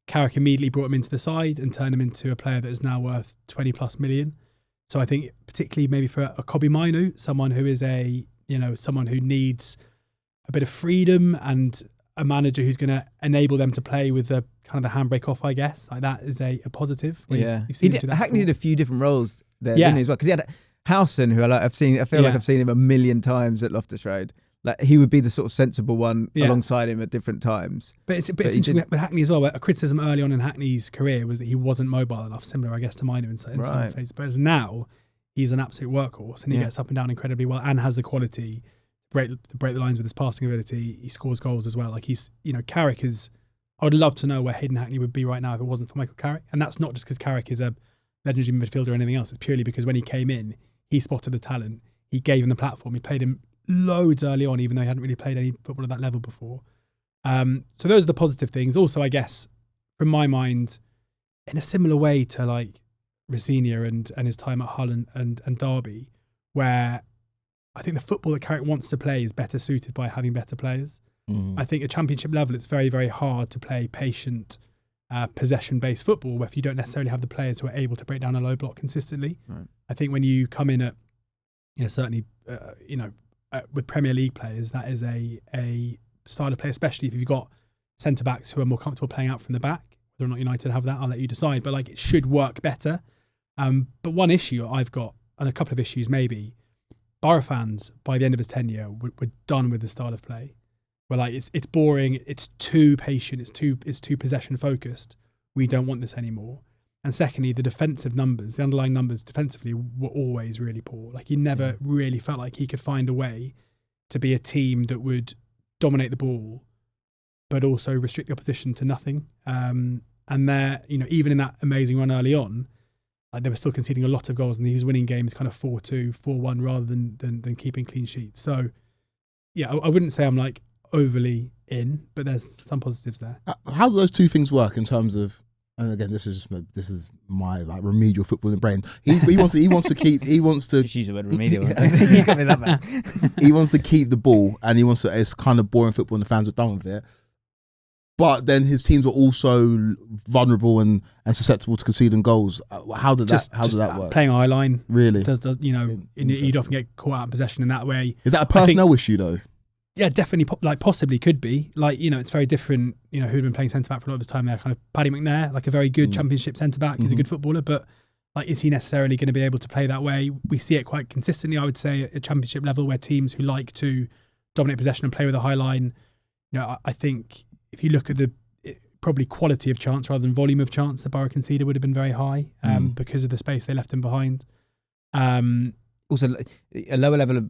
Carrick immediately brought him into the side and turned him into a player that is now worth 20+ million. So I think particularly maybe for a Kobbie Mainoo, someone who is someone who needs a bit of freedom and a manager who's going to enable them to play with the kind of the handbrake off, I guess. Like, that is a positive. Yeah. Hackney did a few different roles there, didn't he, as well? Because he had Howson, who I feel like I've seen him a million times at Loftus Road. Like, he would be the sort of sensible one alongside him at different times. But it's interesting with Hackney as well. A criticism early on in Hackney's career was that he wasn't mobile enough, similar, I guess, to Mainoo in some phases. But as now, he's an absolute workworkhorse and he gets up and down incredibly well and has the quality to break the lines with his passing ability. He scores goals as well. Like, he's, Carrick is. I would love to know where Hayden Hackney would be right now if it wasn't for Michael Carrick. And that's not just because Carrick is a legendary midfielder or anything else. It's purely because when he came in, he spotted the talent. He gave him the platform. He played him loads early on, even though he hadn't really played any football at that level before. So those are the positive things. Also, I guess, from my mind, in a similar way to like Rosenior and his time at Hull and Derby, where I think the football that Carrick wants to play is better suited by having better players. I think at Championship level, it's very, very hard to play patient, possession-based football where if you don't necessarily have the players who are able to break down a low block consistently. Right. I think when you come in at, certainly, with Premier League players, that is a style of play, especially if you've got centre-backs who are more comfortable playing out from the back. Whether or not United have that, I'll let you decide. But like, it should work better. But one issue I've got, and a couple of issues maybe, Borough fans, by the end of his tenure, were done with the style of play. Where like it's boring, it's too patient, it's too possession focused. We don't want this anymore. And secondly, the defensive numbers, the underlying numbers defensively were always really poor. Like, he never really felt like he could find a way to be a team that would dominate the ball, but also restrict the opposition to nothing. And they're, even in that amazing run early on, like, they were still conceding a lot of goals, and he was winning games kind of 4-2, 4-1 rather than keeping clean sheets. So yeah, I wouldn't say I'm like overly in, but there's some positives there. How do those two things work in terms of? And again, this is my like remedial footballing brain. He wants to just use the word remedial. You got me that bad. He wants to keep the ball, and it's kind of boring football, and the fans are done with it. but then his teams were also vulnerable and susceptible to conceding goals. How did that work? Playing eye line Really? does you'd often get caught out in possession in that way. Is that a personnel issue though? Yeah, definitely. Possibly could be. It's very different. Who'd been playing centre back for a lot of his time there. Kind of Paddy McNair, like a very good Championship centre back, who's a good footballer, but is he necessarily going to be able to play that way? We see it quite consistently, I would say, at Championship level, where teams who like to dominate possession and play with a high line. I think if you look at the probably quality of chance rather than volume of chance, the Borough conceded would have been very high because of the space they left him behind. Also, a lower level of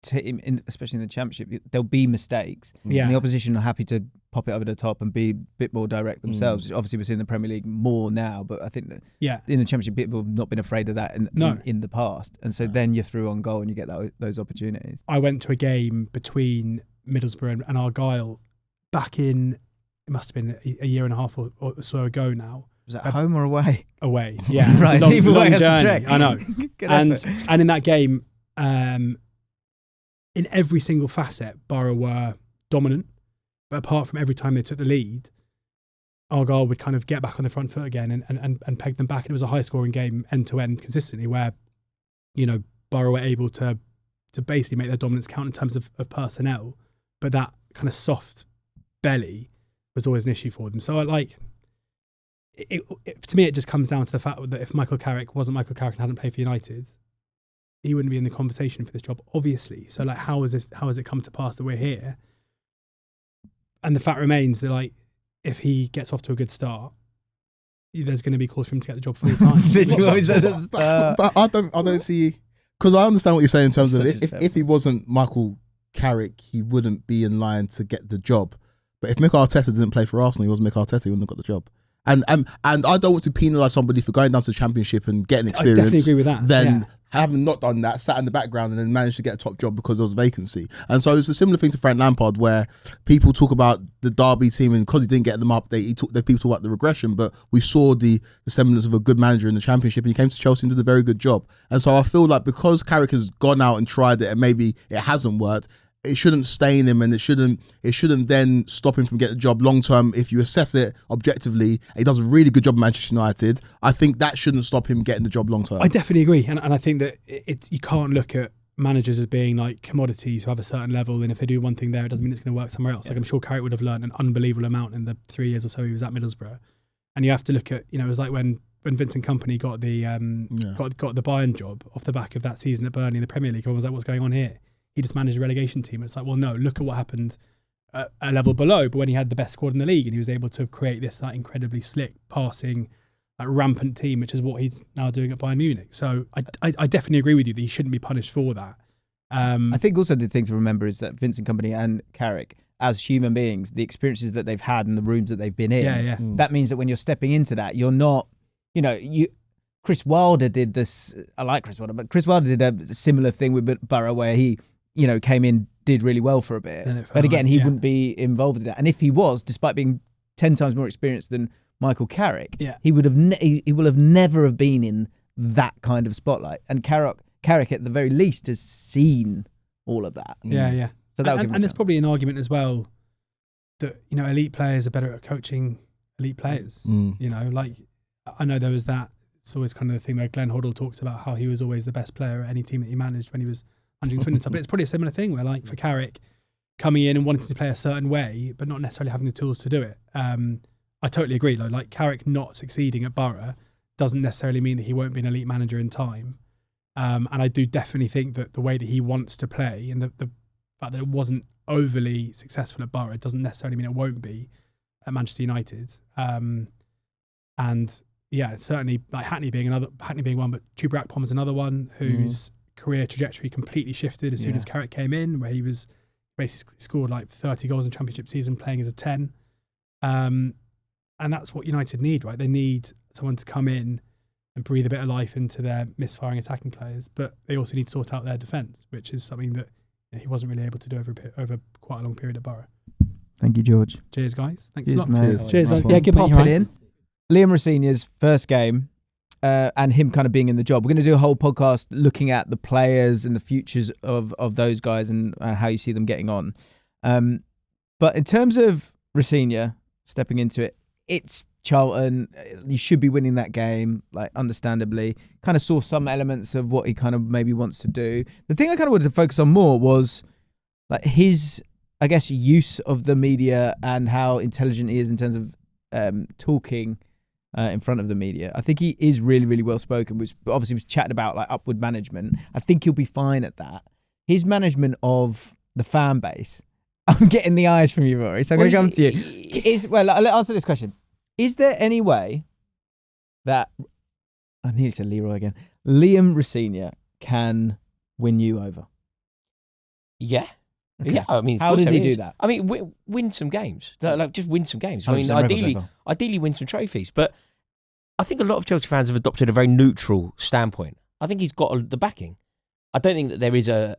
team, especially in the Championship, there'll be mistakes. Yeah. And the opposition are happy to pop it over the top and be a bit more direct themselves. Obviously, we're seeing the Premier League more now, but I think that in the Championship, people have not been afraid of that in the past. And so then you're through on goal and you get those opportunities. I went to a game between Middlesbrough and Argyle back in, it must have been a year and a half or so ago now. Was that home or away? Away, yeah. Right, either way, that's a trick. I know. and in that game, in every single facet, Borough were dominant. But apart from every time they took the lead, Argyle would kind of get back on the front foot again and peg them back. And it was a high-scoring game end-to-end consistently where, Borough were able to basically make their dominance count in terms of personnel. But that kind of soft belly was always an issue for them. So to me, it just comes down to the fact that if Michael Carrick wasn't Michael Carrick and hadn't played for United, he wouldn't be in the conversation for this job, obviously. So how has it come to pass that we're here? And the fact remains that if he gets off to a good start, there's going to be calls for him to get the job full time. But I don't see, because I understand what you're saying in terms of if he wasn't Michael Carrick, he wouldn't be in line to get the job. But if Mikel Arteta didn't play for Arsenal, he wasn't Mikel Arteta, he wouldn't have got the job. And I don't want to penalise somebody for going down to the Championship and getting experience. I definitely agree with that. Then having not done that, sat in the background and then managed to get a top job because there was a vacancy. And so it's a similar thing to Frank Lampard, where people talk about the Derby team and because he didn't get them up, people talk about the regression. But we saw the semblance of a good manager in the Championship, and he came to Chelsea and did a very good job. And so I feel like because Carrick has gone out and tried it and maybe it hasn't worked, it shouldn't stain him, and it shouldn't then stop him from getting the job long term. If you assess it objectively, he does a really good job at Manchester United. I think that shouldn't stop him getting the job long term. I definitely agree, and I think that you can't look at managers as being like commodities who have a certain level, and if they do one thing there, it doesn't mean it's going to work somewhere else. Like I'm sure Carrick would have learned an unbelievable amount in the 3 years or so he was at Middlesbrough, and you have to look at it was like when Vincent Kompany got the got the Bayern job off the back of that season at Burnley in the Premier League. Everyone was like, what's going on here? He just managed a relegation team. It's like, well, no, look at what happened at a level below. But when he had the best squad in the league and he was able to create this incredibly slick, passing, rampant team, which is what he's now doing at Bayern Munich. So I definitely agree with you that he shouldn't be punished for that. I think also the thing to remember is that Vincent Kompany and Carrick, as human beings, the experiences that they've had and the rooms that they've been in, that means that when you're stepping into that, you're not, Chris Wilder did this. I like Chris Wilder, but Chris Wilder did a similar thing with Borough where he came in, did really well for a bit. But again, he wouldn't be involved in that. And if he was, despite being 10 times more experienced than Michael Carrick, he would have he will have never have been in that kind of spotlight. And Carrick, at the very least, has seen all of that. Yeah. So and there's probably an argument as well that elite players are better at coaching elite players. I know there was that. It's always kind of the thing where Glenn Hoddle talks about how he was always the best player at any team that he managed when he was managing Swindon stuff. But it's probably a similar thing where, for Carrick, coming in and wanting to play a certain way, but not necessarily having the tools to do it. I totally agree. Carrick not succeeding at Borough doesn't necessarily mean that he won't be an elite manager in time. And I do definitely think that the way that he wants to play and the fact that it wasn't overly successful at Borough doesn't necessarily mean it won't be at Manchester United. And yeah, certainly Hackney being one, but Chuba Akpom is another one whose career trajectory completely shifted as soon as Carrick came in, where he was basically scored 30 goals in Championship season playing as a 10. And that's what United need, right? They need someone to come in and breathe a bit of life into their misfiring attacking players, but they also need to sort out their defence, which is something that he wasn't really able to do over quite a long period at Borough. Thank you, George. Cheers, guys. Thanks Cheers, a lot. mate. Cheers. Nice Yeah, good Pop it in. Liam Rosenior's first game and him kind of being in the job. We're going to do a whole podcast looking at the players and the futures of those guys and how you see them getting on. But in terms of Rosenior, stepping into it. It's Charlton. You should be winning that game, like understandably. Kind of saw some elements of what he kind of maybe wants to do. The thing I kind of wanted to focus on more was like his, I guess, use of the media and how intelligent he is in terms of talking in front of the media. I think he is really, really well spoken, which obviously was chatting about like upward management. I think he'll be fine at that. His management of the fan base. I'm getting the eyes from you, Rory, so I'm going to come to you. I'll answer this question. Is there any way that, I need to say Leroy again, Liam Rosenior can win you over? Yeah. Okay. Yeah, I mean, how does he do that? I mean, win some games. Like, just win some games. I mean, 100% ideally win some trophies. But I think a lot of Chelsea fans have adopted a very neutral standpoint. I think he's got the backing. I don't think that there is a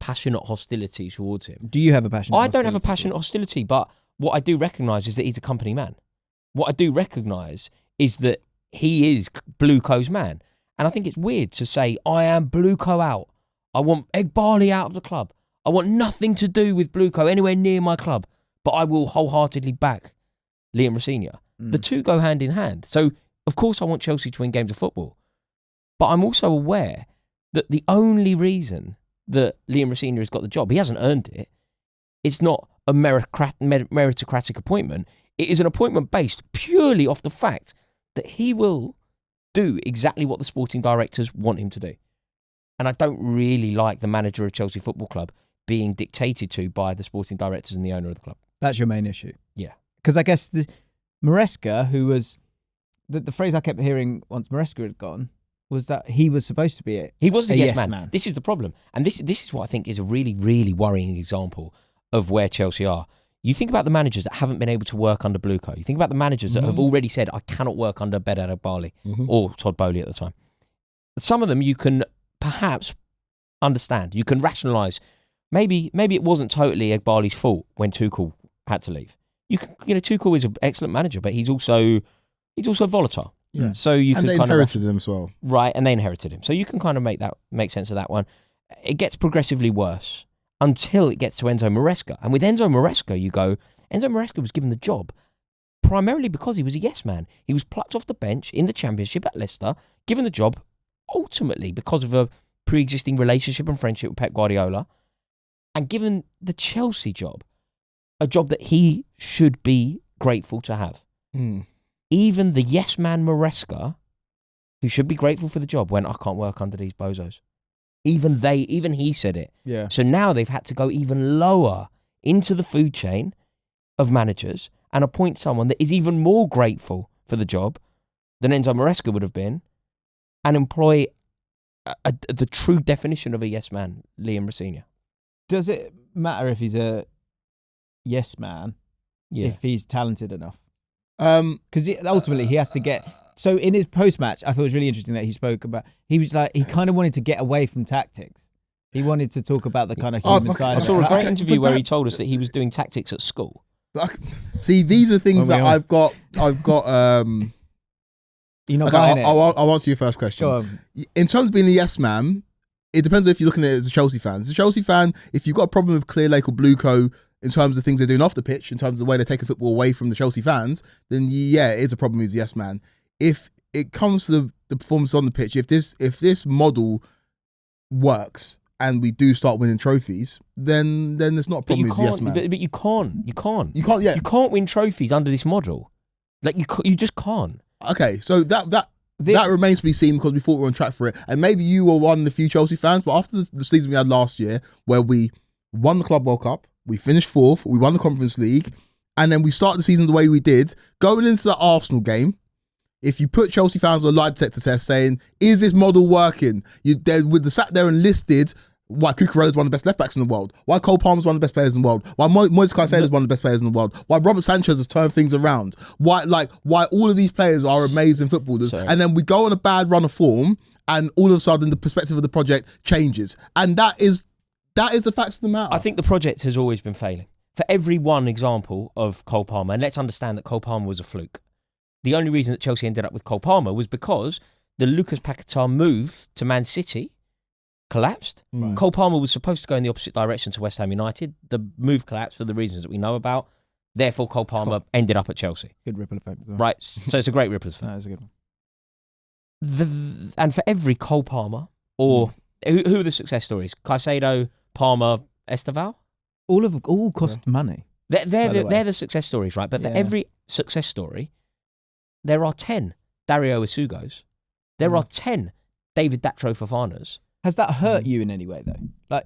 passionate hostility towards him. Do you have a passionate hostility? I don't have a passionate hostility, but what I do recognise is that he's a company man. What I do recognise is that he is Blue Co's man. And I think it's weird to say, I am Blue Co out. I want Egbali out of the club. I want nothing to do with Blue Co anywhere near my club. But I will wholeheartedly back Liam Rosenior. The two go hand in hand. So, of course, I want Chelsea to win games of football. But I'm also aware that the only reason that Liam Rosenior has got the job, he hasn't earned it. It's not a meritocratic appointment. It is an appointment based purely off the fact that he will do exactly what the sporting directors want him to do. And I don't really like the manager of Chelsea Football Club being dictated to by the sporting directors and the owner of the club. That's your main issue. Yeah. Because I guess Maresca, who was, the phrase I kept hearing once Maresca had gone, was that he was supposed to be he wasn't a yes man. man. This is the problem. And this is what I think is a really, really worrying example of where Chelsea are. You think about the managers that haven't been able to work under Blue Co. You think about the managers that have already said, I cannot work under Bedard Egbali or Todd Bowley at the time. Some of them you can perhaps understand. You can rationalise. Maybe it wasn't totally Egbali's fault when Tuchel had to leave. Tuchel is an excellent manager, but he's also volatile. Yeah. So you and can they kind inherited them as well. Right, and they inherited him. So you can kind of make sense of that one. It gets progressively worse until it gets to Enzo Maresca. And with Enzo Maresca, Enzo Maresca was given the job primarily because he was a yes man. He was plucked off the bench in the Championship at Leicester, given the job ultimately because of a pre-existing relationship and friendship with Pep Guardiola, and given the Chelsea job, a job that he should be grateful to have. Even the yes man Maresca, who should be grateful for the job, went, I can't work under these bozos. Even he said it. Yeah. So now they've had to go even lower into the food chain of managers and appoint someone that is even more grateful for the job than Enzo Maresca would have been, and employ the true definition of a yes man, Liam Rosenior. Does it matter if he's a yes man if he's talented enough? Because ultimately he has to get. So in his post match, I thought it was really interesting that he spoke about. He was like, he kind of wanted to get away from tactics. He wanted to talk about the kind of human side. I saw a great interview where he told us that he was doing tactics at school. See, these are things that I've got. You're not buying it. I'll answer your first question. Go on. In terms of being a yes man, it depends if you're looking at it as a Chelsea fan. As a Chelsea fan, if you've got a problem with Clear Lake or Blue Co. in terms of things they're doing off the pitch, in terms of the way they're taking football away from the Chelsea fans, then yeah, it is a problem. He's a yes man. If it comes to the performance on the pitch, if this model works and we do start winning trophies, then there's not a problem. He's a yes man. But you can't. You can't. You can't. Yeah. You can't win trophies under this model. Like you just can't. Okay, so that remains to be seen because we thought we were on track for it. And maybe you were one of the few Chelsea fans, but after the season we had last year, where we won the Club World Cup, we finished 4th, we won the Conference League, and then we started the season the way we did, going into the Arsenal game, if you put Chelsea fans on a lie detector test saying, is this model working? They would have sat there and listed why Cucurella is one of the best left backs in the world, why Cole Palmer is one of the best players in the world, why Moise Caicedo is one of the best players in the world, why Robert Sanchez has turned things around, why all of these players are amazing footballers. Sorry. And then we go on a bad run of form and all of a sudden the perspective of the project changes. And that is the facts of the matter. I think the project has always been failing. For every one example of Cole Palmer, and let's understand that Cole Palmer was a fluke. The only reason that Chelsea ended up with Cole Palmer was because the Lucas Paquetá move to Man City collapsed. Right. Cole Palmer was supposed to go in the opposite direction to West Ham United. The move collapsed for the reasons that we know about. Therefore, Cole Palmer ended up at Chelsea. Good ripple effect as well. Right. So it's a great ripple effect. That's a good one. And for every Cole Palmer, or who are the success stories? Caicedo, Palmer, Esteval? All cost money. They're the success stories, right? But for every success story, there are 10 Dario Isugos. There are 10 David Datro Fofanas. Has that hurt you in any way though? Like,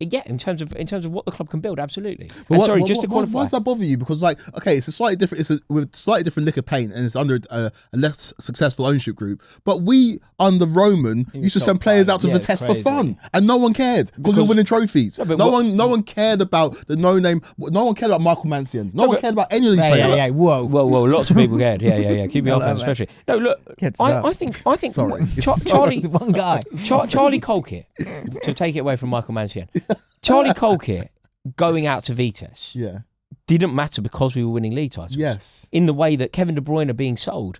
yeah, in terms of what the club can build, absolutely. But And just to qualify, why does that bother you? Because it's a slightly different. It's with slightly different lick of paint, and it's under a less successful ownership group. But we under Roman used to send players out to Vitesse for fun, and no one cared because we were winning trophies. No one cared about the no name. No one cared about Michael Mancian. No one cared about any of these players. Yeah, whoa. Lots of people cared. Yeah. Keep me off that, especially. No, look, I think. Sorry. Charlie, one guy. Charlie Colkett, to take it away from Michael Mancian. Charlie Colkett going out to Vitesse didn't matter because we were winning league titles. Yes. In the way that Kevin De Bruyne being sold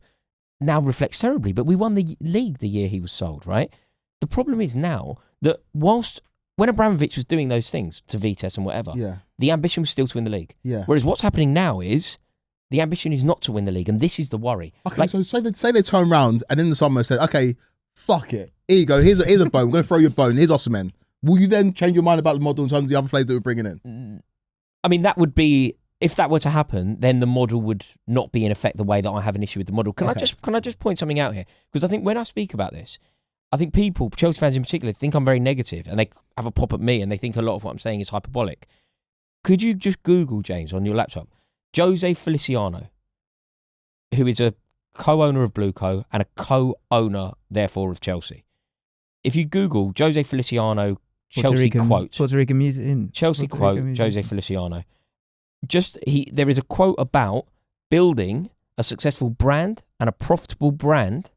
now reflects terribly, but we won the league the year he was sold, right? The problem is now that when Abramovich was doing those things to Vitesse and whatever, the ambition was still to win the league. Yeah. Whereas what's happening now is the ambition is not to win the league, and this is the worry. Okay, so say they turn around and in the summer said, okay, fuck it. Here you go. Here's a bone. We're going to throw you a bone. Here's Osimhen. Will you then change your mind about the model in terms of the other players that we're bringing in? I mean, that would be, if that were to happen, then the model would not be in effect the way that I have an issue with the model. Can I just point something out here? Because I think when I speak about this, I think people, Chelsea fans in particular, think I'm very negative and they have a pop at me and they think a lot of what I'm saying is hyperbolic. Could you just Google, James, on your laptop, Jose Feliciano, who is a co-owner of Blueco and a co-owner, therefore, of Chelsea. If you Google Jose Feliciano, Chelsea quote. Puerto Rican music in. Chelsea quote, Jose Feliciano. There is a quote about building a successful brand and a profitable brand.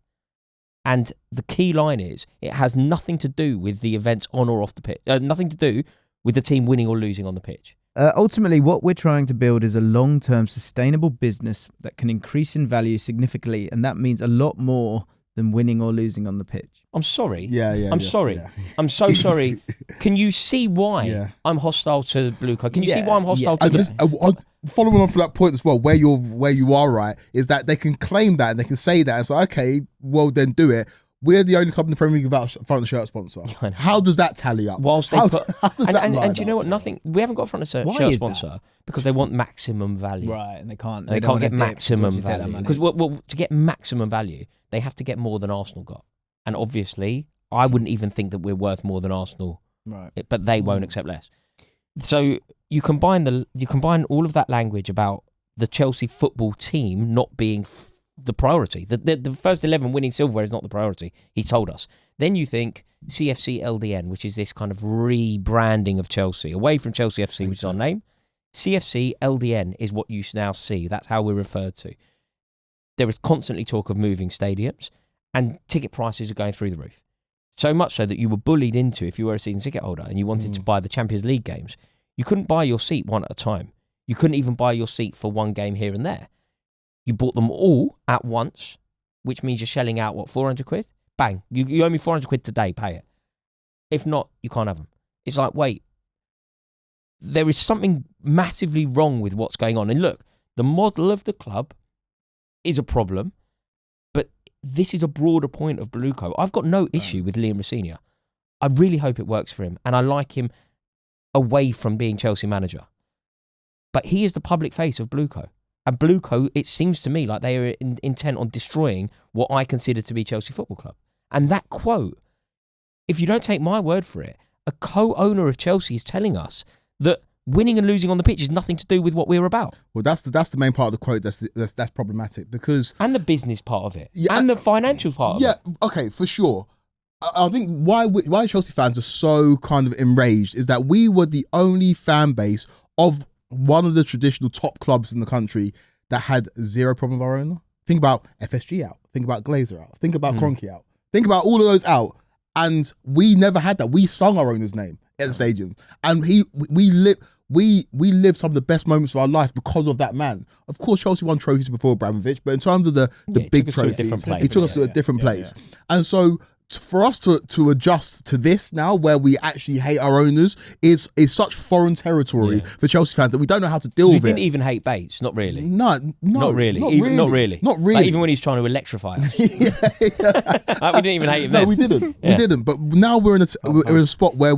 And the key line is, it has nothing to do with the events on or off the pitch. Nothing to do with the team winning or losing on the pitch. Ultimately, what we're trying to build is a long-term sustainable business that can increase in value significantly. And that means a lot more than winning or losing on the pitch. I'm sorry. I'm sorry. Yeah. I'm so sorry. Can you see why I'm hostile to Blueco? Can you see why I'm hostile to the... Following on from that point as well, where you are right, is that they can claim that and they can say that. It's like, okay, well then do it. We're the only club in the Premier League without front of shirt sponsor. How does that tally up? Whilst they how does that line and do you know what? We haven't got a front of shirt sponsor because they want maximum value. Right, and they can't get maximum value. Because to get maximum value, they have to get more than Arsenal got. And obviously, I wouldn't even think that we're worth more than Arsenal. Right. But they won't accept less. So you combine all of that language about the Chelsea football team not being the priority. The first 11 winning silverware is not the priority, he told us. Then you think CFC LDN, which is this kind of rebranding of Chelsea, away from Chelsea FC, which is our name. CFC LDN is what you now see. That's how we're referred to. There is constantly talk of moving stadiums, and ticket prices are going through the roof. So much so that you were bullied into, if you were a season ticket holder and you wanted to buy the Champions League games, you couldn't buy your seat one at a time. You couldn't even buy your seat for one game here and there. You bought them all at once, which means you're shelling out, what, 400 quid? Bang. You owe me 400 quid today, pay it. If not, you can't have them. It's like, wait, there is something massively wrong with what's going on. And look, the model of the club is a problem, but this is a broader point of Blueco. I've got no issue with Liam Rosenior. I really hope it works for him, and I like him away from being Chelsea manager. But he is the public face of Blueco. And Blueco, it seems to me like they are intent on destroying what I consider to be Chelsea Football Club. And that quote, if you don't take my word for it, a co-owner of Chelsea is telling us that winning and losing on the pitch is nothing to do with what we're about. Well, that's the main part of the quote that's problematic, because... And the business part of it. Yeah, and the financial part of it. Yeah, okay, for sure. I think why Chelsea fans are so kind of enraged is that we were the only fan base of one of the traditional top clubs in the country that had zero problem with our owner. Think about FSG out. Think about Glazer out. Think about Kroenke out. Think about all of those out. And we never had that. We sung our owner's name at the stadium. And we lived some of the best moments of our life because of that man. Of course, Chelsea won trophies before Abramovich, but in terms of the big trophies, he took us to a different place. And so for us to adjust to this now, where we actually hate our owners, is such foreign territory for Chelsea fans that we don't know how to deal with it. We didn't even hate Bates, not really. No, not really. Not really. Like, even when he's trying to electrify us. Like, we didn't even hate him. No, then. we didn't. We didn't. But now we're in a spot where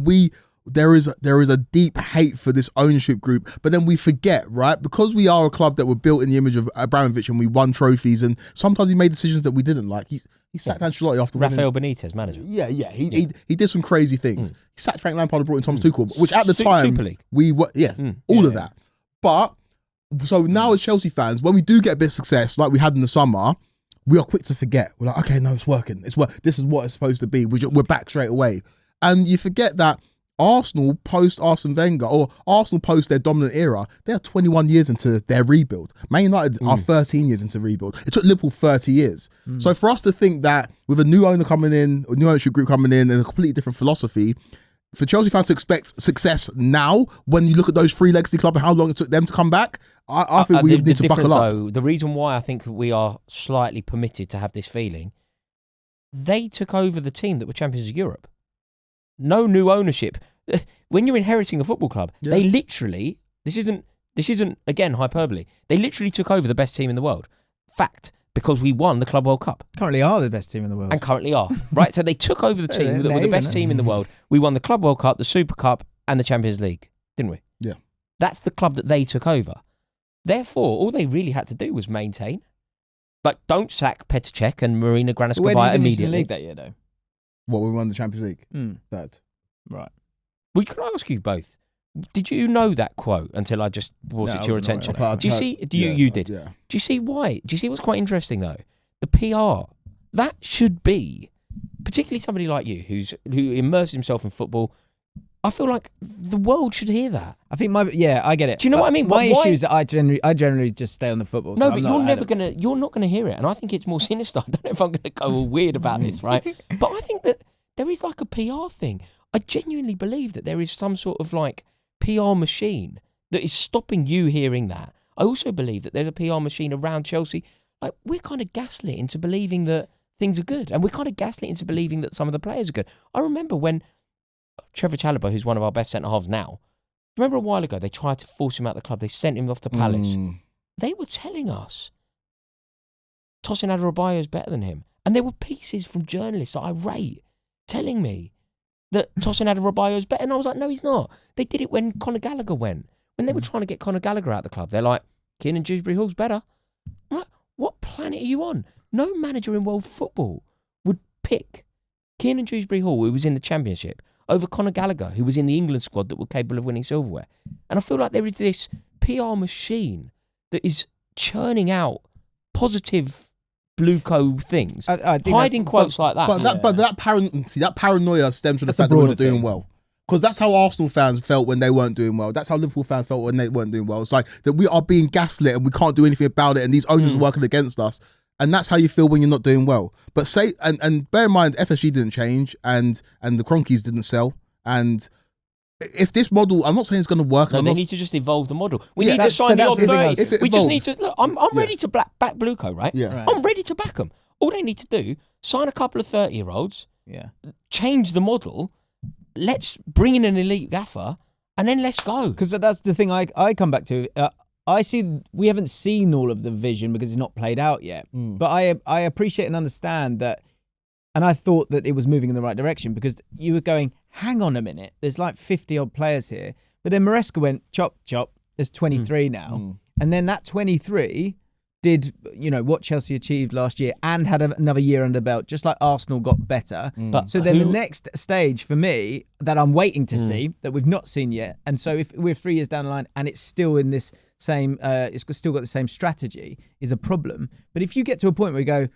there is a deep hate for this ownership group, but then we forget, right? Because we are a club that were built in the image of Abramovich and we won trophies, and sometimes he made decisions that we didn't like. He sacked Ancelotti after Rafael Benitez, manager. Yeah. He did some crazy things. He sacked Frank Lampard and brought in Thomas Tuchel, which at the time Super League. we were all of that. But so now as Chelsea fans, when we do get a bit of success like we had in the summer, we are quick to forget. We're like, okay, no, it's working. This is what it's supposed to be. We're back straight away, and you forget that Arsenal post Arsene Wenger, or Arsenal post their dominant era, they are 21 years into their rebuild. Man United are 13 years into rebuild. It took Liverpool 30 years. So for us to think that with a new owner coming in, a new ownership group coming in, and a completely different philosophy, for Chelsea fans to expect success now, when you look at those three legacy clubs and how long it took them to come back, I think we need to buckle up. Though, the reason why I think we are slightly permitted to have this feeling, they took over the team that were champions of Europe. No new ownership. When you're inheriting a football club, they literally, this isn't again hyperbole, they literally took over the best team in the world. Fact, because we won the Club World Cup. Currently are the best team in the world. And currently are. Right, so they took over the team that were the best team in the world. We won the Club World Cup, the Super Cup, and the Champions League, didn't we? Yeah. That's the club that they took over. Therefore, all they really had to do was maintain. Like, don't sack Petr Cech and Marina Granovskaya immediately. Where did you finish in the league that year, though? What, we won the Champions League? Third. Right. Well, can I ask you both? Did you know that quote until I just brought it to your attention? Do you see? You did. Yeah. Do you see why? Do you see what's quite interesting though? The PR that should be, particularly somebody like you who immerses himself in football. I feel like the world should hear that. I think I get it. Do you know what I mean? My issue is that I generally just stay on the football. No, but you're not gonna hear it, and I think it's more sinister. I don't know if I'm gonna go all weird about this, right? But I think that there is like a PR thing. I genuinely believe that there is some sort of like PR machine that is stopping you hearing that. I also believe that there's a PR machine around Chelsea. Like, we're kind of gaslit into believing that things are good, and we're kind of gaslit into believing that some of the players are good. I remember when Trevor Chalobah, who's one of our best centre-halves now, remember a while ago they tried to force him out of the club. They sent him off to Palace. They were telling us Tosin Adarabioyo is better than him. And there were pieces from journalists that I rate telling me that Tosin Adarabioyo is better. And I was like, no, he's not. They did it when Conor Gallagher went. When they were trying to get Conor Gallagher out of the club, they're like, Kiernan Dewsbury-Hall's better. I'm like, what planet are you on? No manager in world football would pick Kiernan Dewsbury-Hall, who was in the Championship, over Conor Gallagher, who was in the England squad that were capable of winning silverware. And I feel like there is this PR machine that is churning out positive Blueco things, hiding quotes like that. But that paranoia stems from the fact that we're not doing well. Because that's how Arsenal fans felt when they weren't doing well. That's how Liverpool fans felt when they weren't doing well. It's like that we are being gaslit and we can't do anything about it, and these owners are working against us. And that's how you feel when you're not doing well. But and bear in mind, FSG didn't change, and the Cronkies didn't sell. And if this model, I'm not saying it's going to work. No, they need to just evolve the model. We need to sign the odd 30. We just need to look. I'm ready to back Blueco, right? Yeah. Right. I'm ready to back them. All they need to do, sign a couple of 30-year-olds. Yeah. Change the model. Let's bring in an elite gaffer, and then let's go. Because that's the thing I come back to. I see we haven't seen all of the vision because it's not played out yet. But I appreciate and understand that, and I thought that it was moving in the right direction because you were going, hang on a minute, there's like 50 odd players here. But then Maresca went, chop, there's 23 now. And then that 23 did, what Chelsea achieved last year and had another year under the belt, just like Arsenal got better. So then the next stage for me that I'm waiting to see, that we've not seen yet, and so if we're 3 years down the line and it's still in this same, it's still got the same strategy, is a problem. But if you get to a point where you go,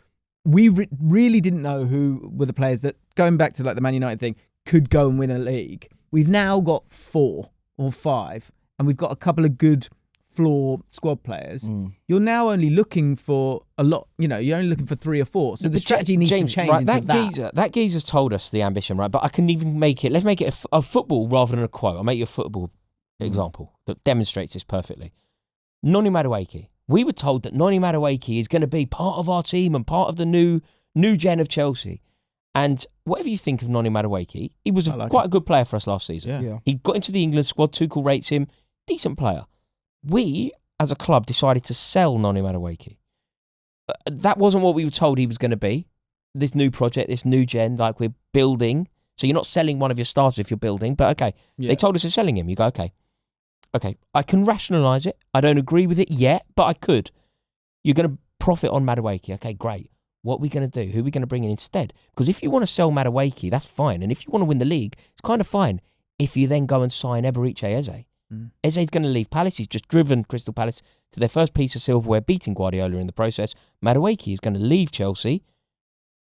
we really didn't know who were the players that, going back to like the Man United thing, could go and win a league. We've now got 4 or 5, and we've got a couple of good floor squad players. You're now only looking for a lot, you're only looking for 3 or 4. So the strategy needs to change into that. That geezer's told us the ambition, right? But I can even let's make it a football rather than a quote. I'll make you a football example that demonstrates this perfectly. Noni Madueke. We were told that Noni Madueke is going to be part of our team and part of the new gen of Chelsea. And whatever you think of Noni Madueke, he was quite a good player for us last season. Yeah. He got into the England squad. Tuchel rates him. Decent player. We, as a club, decided to sell Noni Madueke. That wasn't what we were told he was going to be. This new project, this new gen, like we're building. So you're not selling one of your starters if you're building. But okay, they told us they're selling him. You go, okay, I can rationalise it. I don't agree with it yet, but I could. You're going to profit on Madueke. Okay, great. What are we going to do? Who are we going to bring in instead? Because if you want to sell Madueke, that's fine. And if you want to win the league, it's kind of fine. If you then go and sign Eberechi Eze. Eze's going to leave Palace. He's just driven Crystal Palace to their first piece of silverware, beating Guardiola in the process. Madueke is going to leave Chelsea.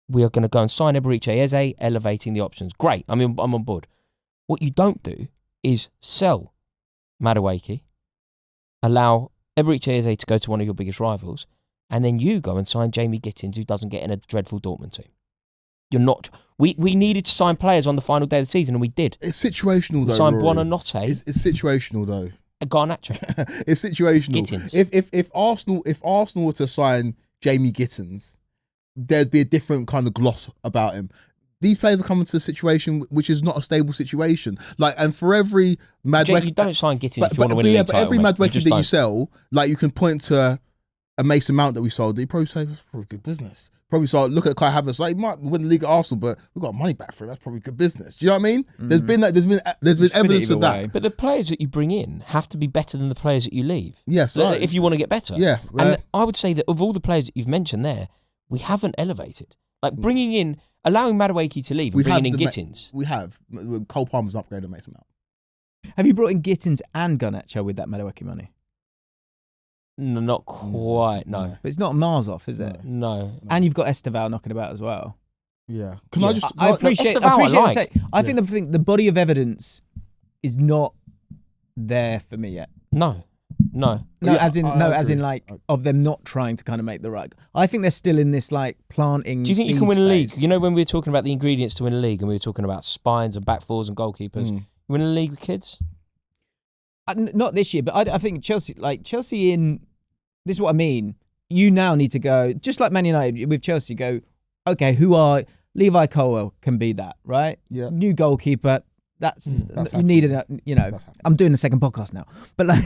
We are going to go and sign Eberechi Eze, elevating the options. Great. I'm on board. What you don't do is sell Madueke, allow Eberechi Eze to go to one of your biggest rivals, and then you go and sign Jamie Gittins, who doesn't get in a dreadful Dortmund team. You're not. We needed to sign players on the final day of the season, and we did. It's situational, though. We signed Rory. Buonanotte. It's situational, though. Garnacho. It's situational. Gittins. If Arsenal were to sign Jamie Gittins, there'd be a different kind of gloss about him. These players are coming to a situation which is not a stable situation. Like, and for every Madueke, You don't sign Gittins if you want to win a league but every title, mate. Madueke that you sell, like you can point to a Mason Mount that we sold. They probably say that's probably good business. Probably start look at Kai Havertz, like he might win the league at Arsenal, but we got money back for him. That's probably good business. Do you know what I mean? There's been evidence of that. But the players that you bring in have to be better than the players that you leave. Yes, So right. if you want to get better. Yeah, And I would say that of all the players that you've mentioned there, we haven't elevated. Like bringing in, allowing Madueke to leave and bringing in Gittins. We have. Cole Palmer's an upgrade on Mason Mount. Have you brought in Gittins and Garnacho with that Madueke money? No, not quite, no. But it's not miles off, is it? No. And you've got Esteval knocking about as well. Yeah. I appreciate Esteval that. I think the body of evidence is not there for me yet. No. As in of them not trying to kind of make the right. I think they're still in this like planting. Do you think you can win a league? phase. You know, when we were talking about the ingredients to win a league and we were talking about spines and back fours and goalkeepers, you win a league with kids? Not this year, but I think Chelsea in. This is what I mean. You now need to go, just like Man United with Chelsea, go, okay, Levi Colwell can be that, right? Yeah. New goalkeeper. That's you happening. needed. I'm doing the second podcast now, but like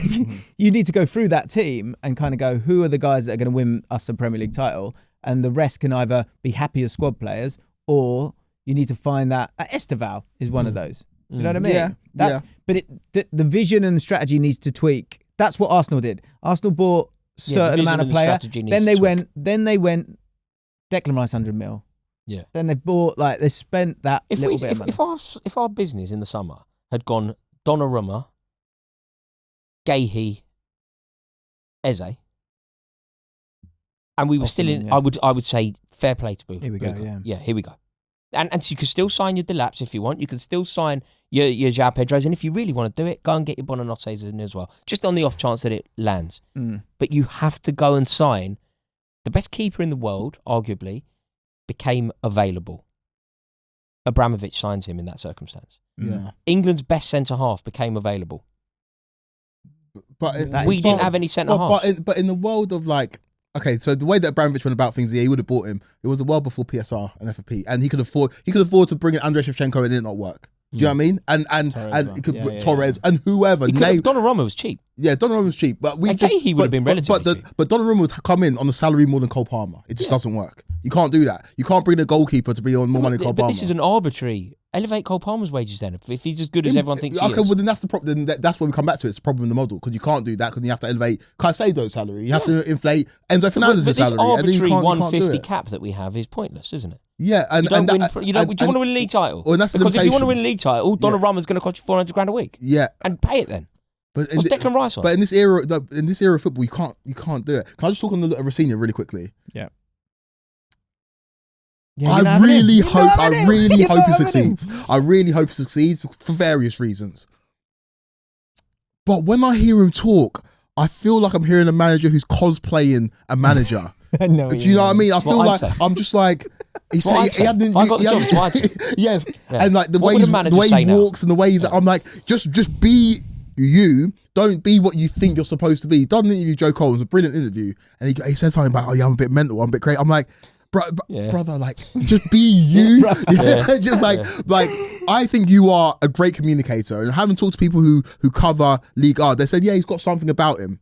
you need to go through that team and kind of go, who are the guys that are going to win us the Premier League title, and the rest can either be happy as squad players or you need to find that. Esteval is one of those. You know what I mean? Yeah. But the vision and the strategy needs to tweak. That's what Arsenal did. Arsenal bought a certain amount of player. Then they went. Declan Rice 100 mil. Yeah. Then they spent that little bit of money. If our business in the summer had gone Donnarumma, Gahey, Eze, and we were still in, I would say fair play to Boo. Here we go. Yeah, here we go. And you can still sign your Delaps if you want. You can still sign your João Pedros. And if you really want to do it, go and get your Buonanottes in as well. Just on the off chance that it lands. But you have to go and sign. The best keeper in the world, arguably, became available. Abramovich signs him in that circumstance. Yeah. England's best centre-half became available. But we didn't have any centre-halves. But in the world of like, okay, so the way that Abramovich went about things, he would have bought him. It was a world before PSR and FFP, and he could afford to bring in Andrei Shevchenko and it not work. Do you know what I mean? And he could Torres and whoever. Donnarumma was cheap. Yeah, Donnarumma was cheap, but he would have been relatively cheap. But Donnarumma would come in on a salary more than Cole Palmer. It just doesn't work. You can't do that. You can't bring the goalkeeper to be on more money than Cole Palmer. But this is an arbitrary. Elevate Cole Palmer's wages then. If he's as good as everyone thinks he is. Well, then that's the problem. That's where we come back to. It's a problem in the model because you can't do that because you have to elevate Caicedo's salary. You have to inflate Enzo Fernandez's salary. But this arbitrary and 150 cap that we have is pointless, isn't it? Yeah, do you want to win a league title? Because if you want to win a league title, Donnarumma's going to cost you $400,000 a week. Yeah, and pay it then. But what's Declan Rice on? But in this era of football, you can't do it. Can I just talk on the Rosenior really quickly? Yeah. I really hope he succeeds. I really hope he succeeds for various reasons. But when I hear him talk, I feel like I'm hearing a manager who's cosplaying a manager. I know. Do you know what I mean? I feel like I'm just like he said he had yes, and like the way he walks and the way he's. I'm like just be you. Don't be what you think you're supposed to be. Done an interview, Joe Cole, it was a brilliant interview, and he said something about I'm a bit mental, I'm a bit crazy. I'm like. brother, like, just be you. Just like, I think you are a great communicator. And having talked to people who cover League R, they said, yeah, he's got something about him.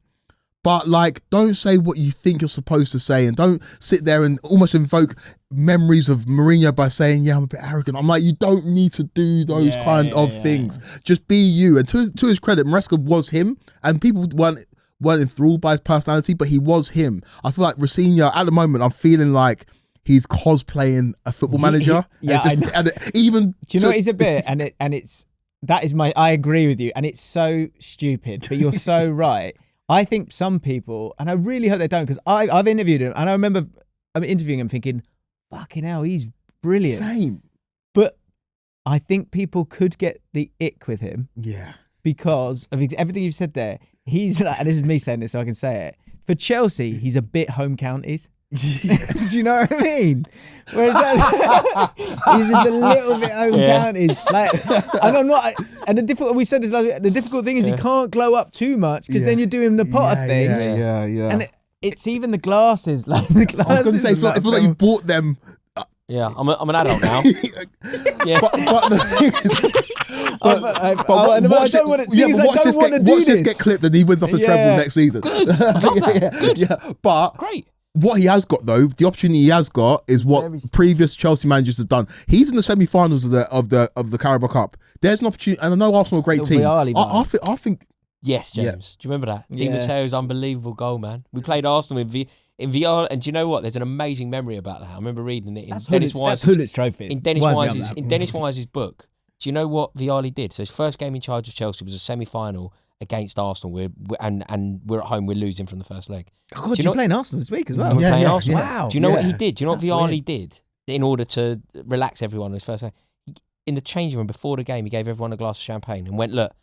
But like, don't say what you think you're supposed to say, and don't sit there and almost invoke memories of Mourinho by saying, yeah, I'm a bit arrogant. I'm like, you don't need to do those kind of things. Just be you. And to his credit, Maresca was him, and people weren't enthralled by his personality, but he was him. I feel like Rosenior, at the moment, I'm feeling like he's cosplaying a football manager. And even do you know what he's a bit? I agree with you, and it's so stupid, but you're so right. I think some people, and I really hope they don't, because I've interviewed him, and I remember interviewing him thinking, fucking hell, he's brilliant. Same. But I think people could get the ick with him. Yeah. Because of everything you've said there. He's like, and this is me saying this so I can say it. For Chelsea, he's a bit home counties. Do you know what I mean? Whereas he's just a little bit home counties. Like, and I'm not. And we said this last week. The difficult thing is he can't glow up too much, because then you're doing the Potter thing. Yeah. And it's even the glasses. Like the glasses. I was going to say, I feel like you bought them. Yeah, I'm an adult now. Yeah. But I don't want to do watch this. Get clipped and he wins us a treble next season. But great. What he has got, though, the opportunity he has got is what previous Chelsea managers have done. He's in the semi-finals of the Carabao Cup. There's an opportunity, and I know Arsenal are a great team. I think. Yes, James. Do you remember that? Di Matteo's unbelievable goal, man. We played Arsenal in VR, and do you know what? There's an amazing memory about that. I remember reading it in Dennis Wise's trophy. In Dennis Wise's book. Do you know what Vialli did? So his first game in charge of Chelsea was a semi-final against Arsenal. And we're at home. We're losing from the first leg. Oh God, you're playing Arsenal this week as well. We're playing Arsenal. Wow. Do you know what he did? Do you know what Vialli did in order to relax everyone on his first game? In the changing room before the game, he gave everyone a glass of champagne and went, look,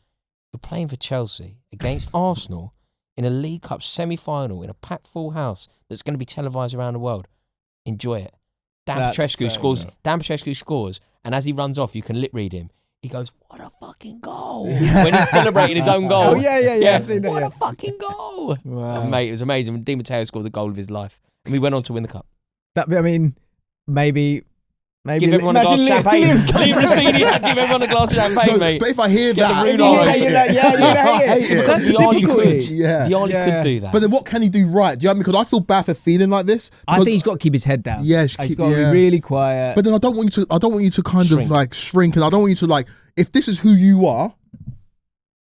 you're playing for Chelsea against Arsenal in a League Cup semi-final in a packed full house that's going to be televised around the world. Enjoy it. Dan Petrescu scores, and as he runs off, you can lip read him. He goes, what a fucking goal. When he's celebrating his own goal. Oh, yeah. I've seen that, what a fucking goal. Wow. Mate, it was amazing when Di Matteo scored the goal of his life. And we went on to win the cup. Maybe give everyone a glass of champagne. Leave Rosenior, give everyone a glass of champagne, mate. But if I hear that, you're gonna hate it. That's the difficulty. Vialli could do that. But then what can he do right? Do you know what I mean? Because I feel bad for feeling like this. I think he's got to keep his head down. Yeah, he's got to be really quiet. But then I don't want you to kind of like shrink, and I don't want you to like, if this is who you are,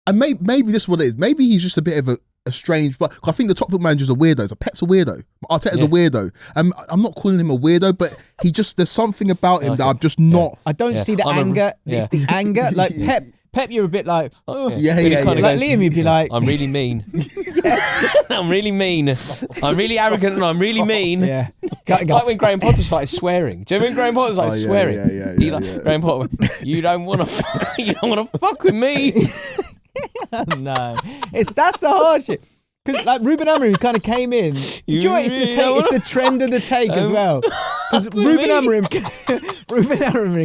and maybe this is what it is. Maybe he's just a bit of a strange, but I think the top foot managers are weirdos. Pep's a weirdo. Arteta's a weirdo. I'm not calling him a weirdo, but there's something about him that I'm just not. I don't see the anger. It's the anger. Like Pep, you're a bit like, yeah. Like Liam, you'd be like, I'm really mean. I'm really mean. I'm really arrogant and I'm really mean. Yeah. It's like when Graham Potter started swearing. Do you remember when Graham Potter started swearing? Yeah. Graham Potter, you don't want to fuck with me. No, that's the hard shit. Because like Ruben Amorim kind of came in. It's the trend of the take as well. Because Ruben Amorim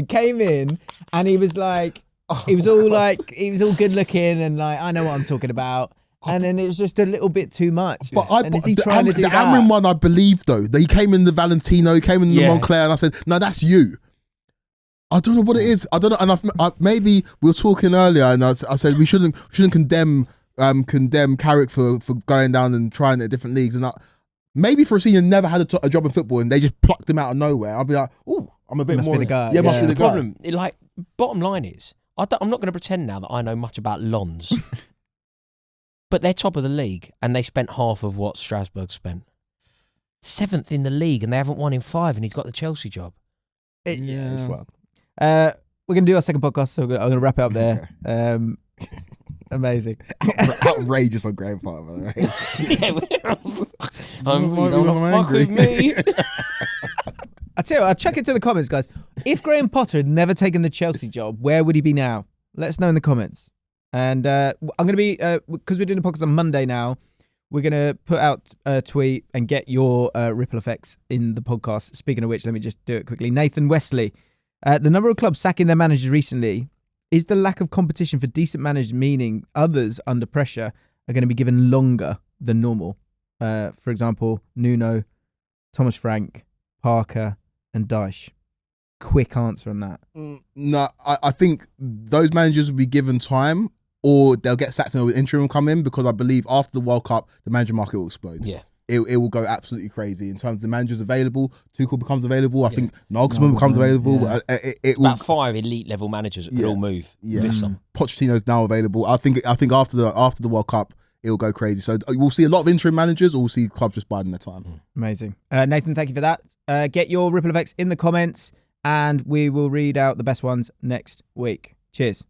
came in and he was like, he was all good looking and like, I know what I'm talking about. And then it was just a little bit too much. And is he trying to do that? The Amorim one, I believe though, that he came in the Valentino, he came in the Moncler, and I said, no, that's you. I don't know what it is. I don't know. And maybe we were talking earlier, and I said we shouldn't condemn Carrick for going down and trying at different leagues. And maybe for a senior never had a job in football, and they just plucked him out of nowhere. I'll be like, oh, I'm a bit must more. Be the guy. Yeah, must be the guy. Problem. Bottom line is, I'm not going to pretend now that I know much about Lons, but they're top of the league, and they spent half of what Strasbourg spent. 7th in the league, and they haven't won in 5, and he's got the Chelsea job. It's well. We're going to do our second podcast, so I'm going to wrap it up there. Amazing. Outrageous on Graham Potter, by the way. Fuck with me. I tell you what, I'll chuck it to the comments, guys. If Graham Potter had never taken the Chelsea job, where would he be now? Let us know in the comments. And I'm going to be, because we're doing the podcast on Monday now, we're going to put out a tweet and get your ripple effects in the podcast. Speaking of which, let me just do it quickly. Nathan Wesley. The number of clubs sacking their managers recently, is the lack of competition for decent managers meaning others under pressure are going to be given longer than normal? For example, Nuno, Thomas Frank, Parker, and Dyche? Quick answer on that. No, I think those managers will be given time, or they'll get sacked and an interim will come in, because I believe after the World Cup, the manager market will explode. Yeah. It will go absolutely crazy in terms of the managers available. Tuchel becomes available. I think Nagelsmann becomes available. Yeah. It will, About 5 elite level managers that could all move. This summer. Pochettino's now available. I think after the World Cup, it will go crazy. So we'll see a lot of interim managers, or we'll see clubs just biding their time. Amazing. Nathan, thank you for that. Get your ripple effects in the comments, and we will read out the best ones next week. Cheers.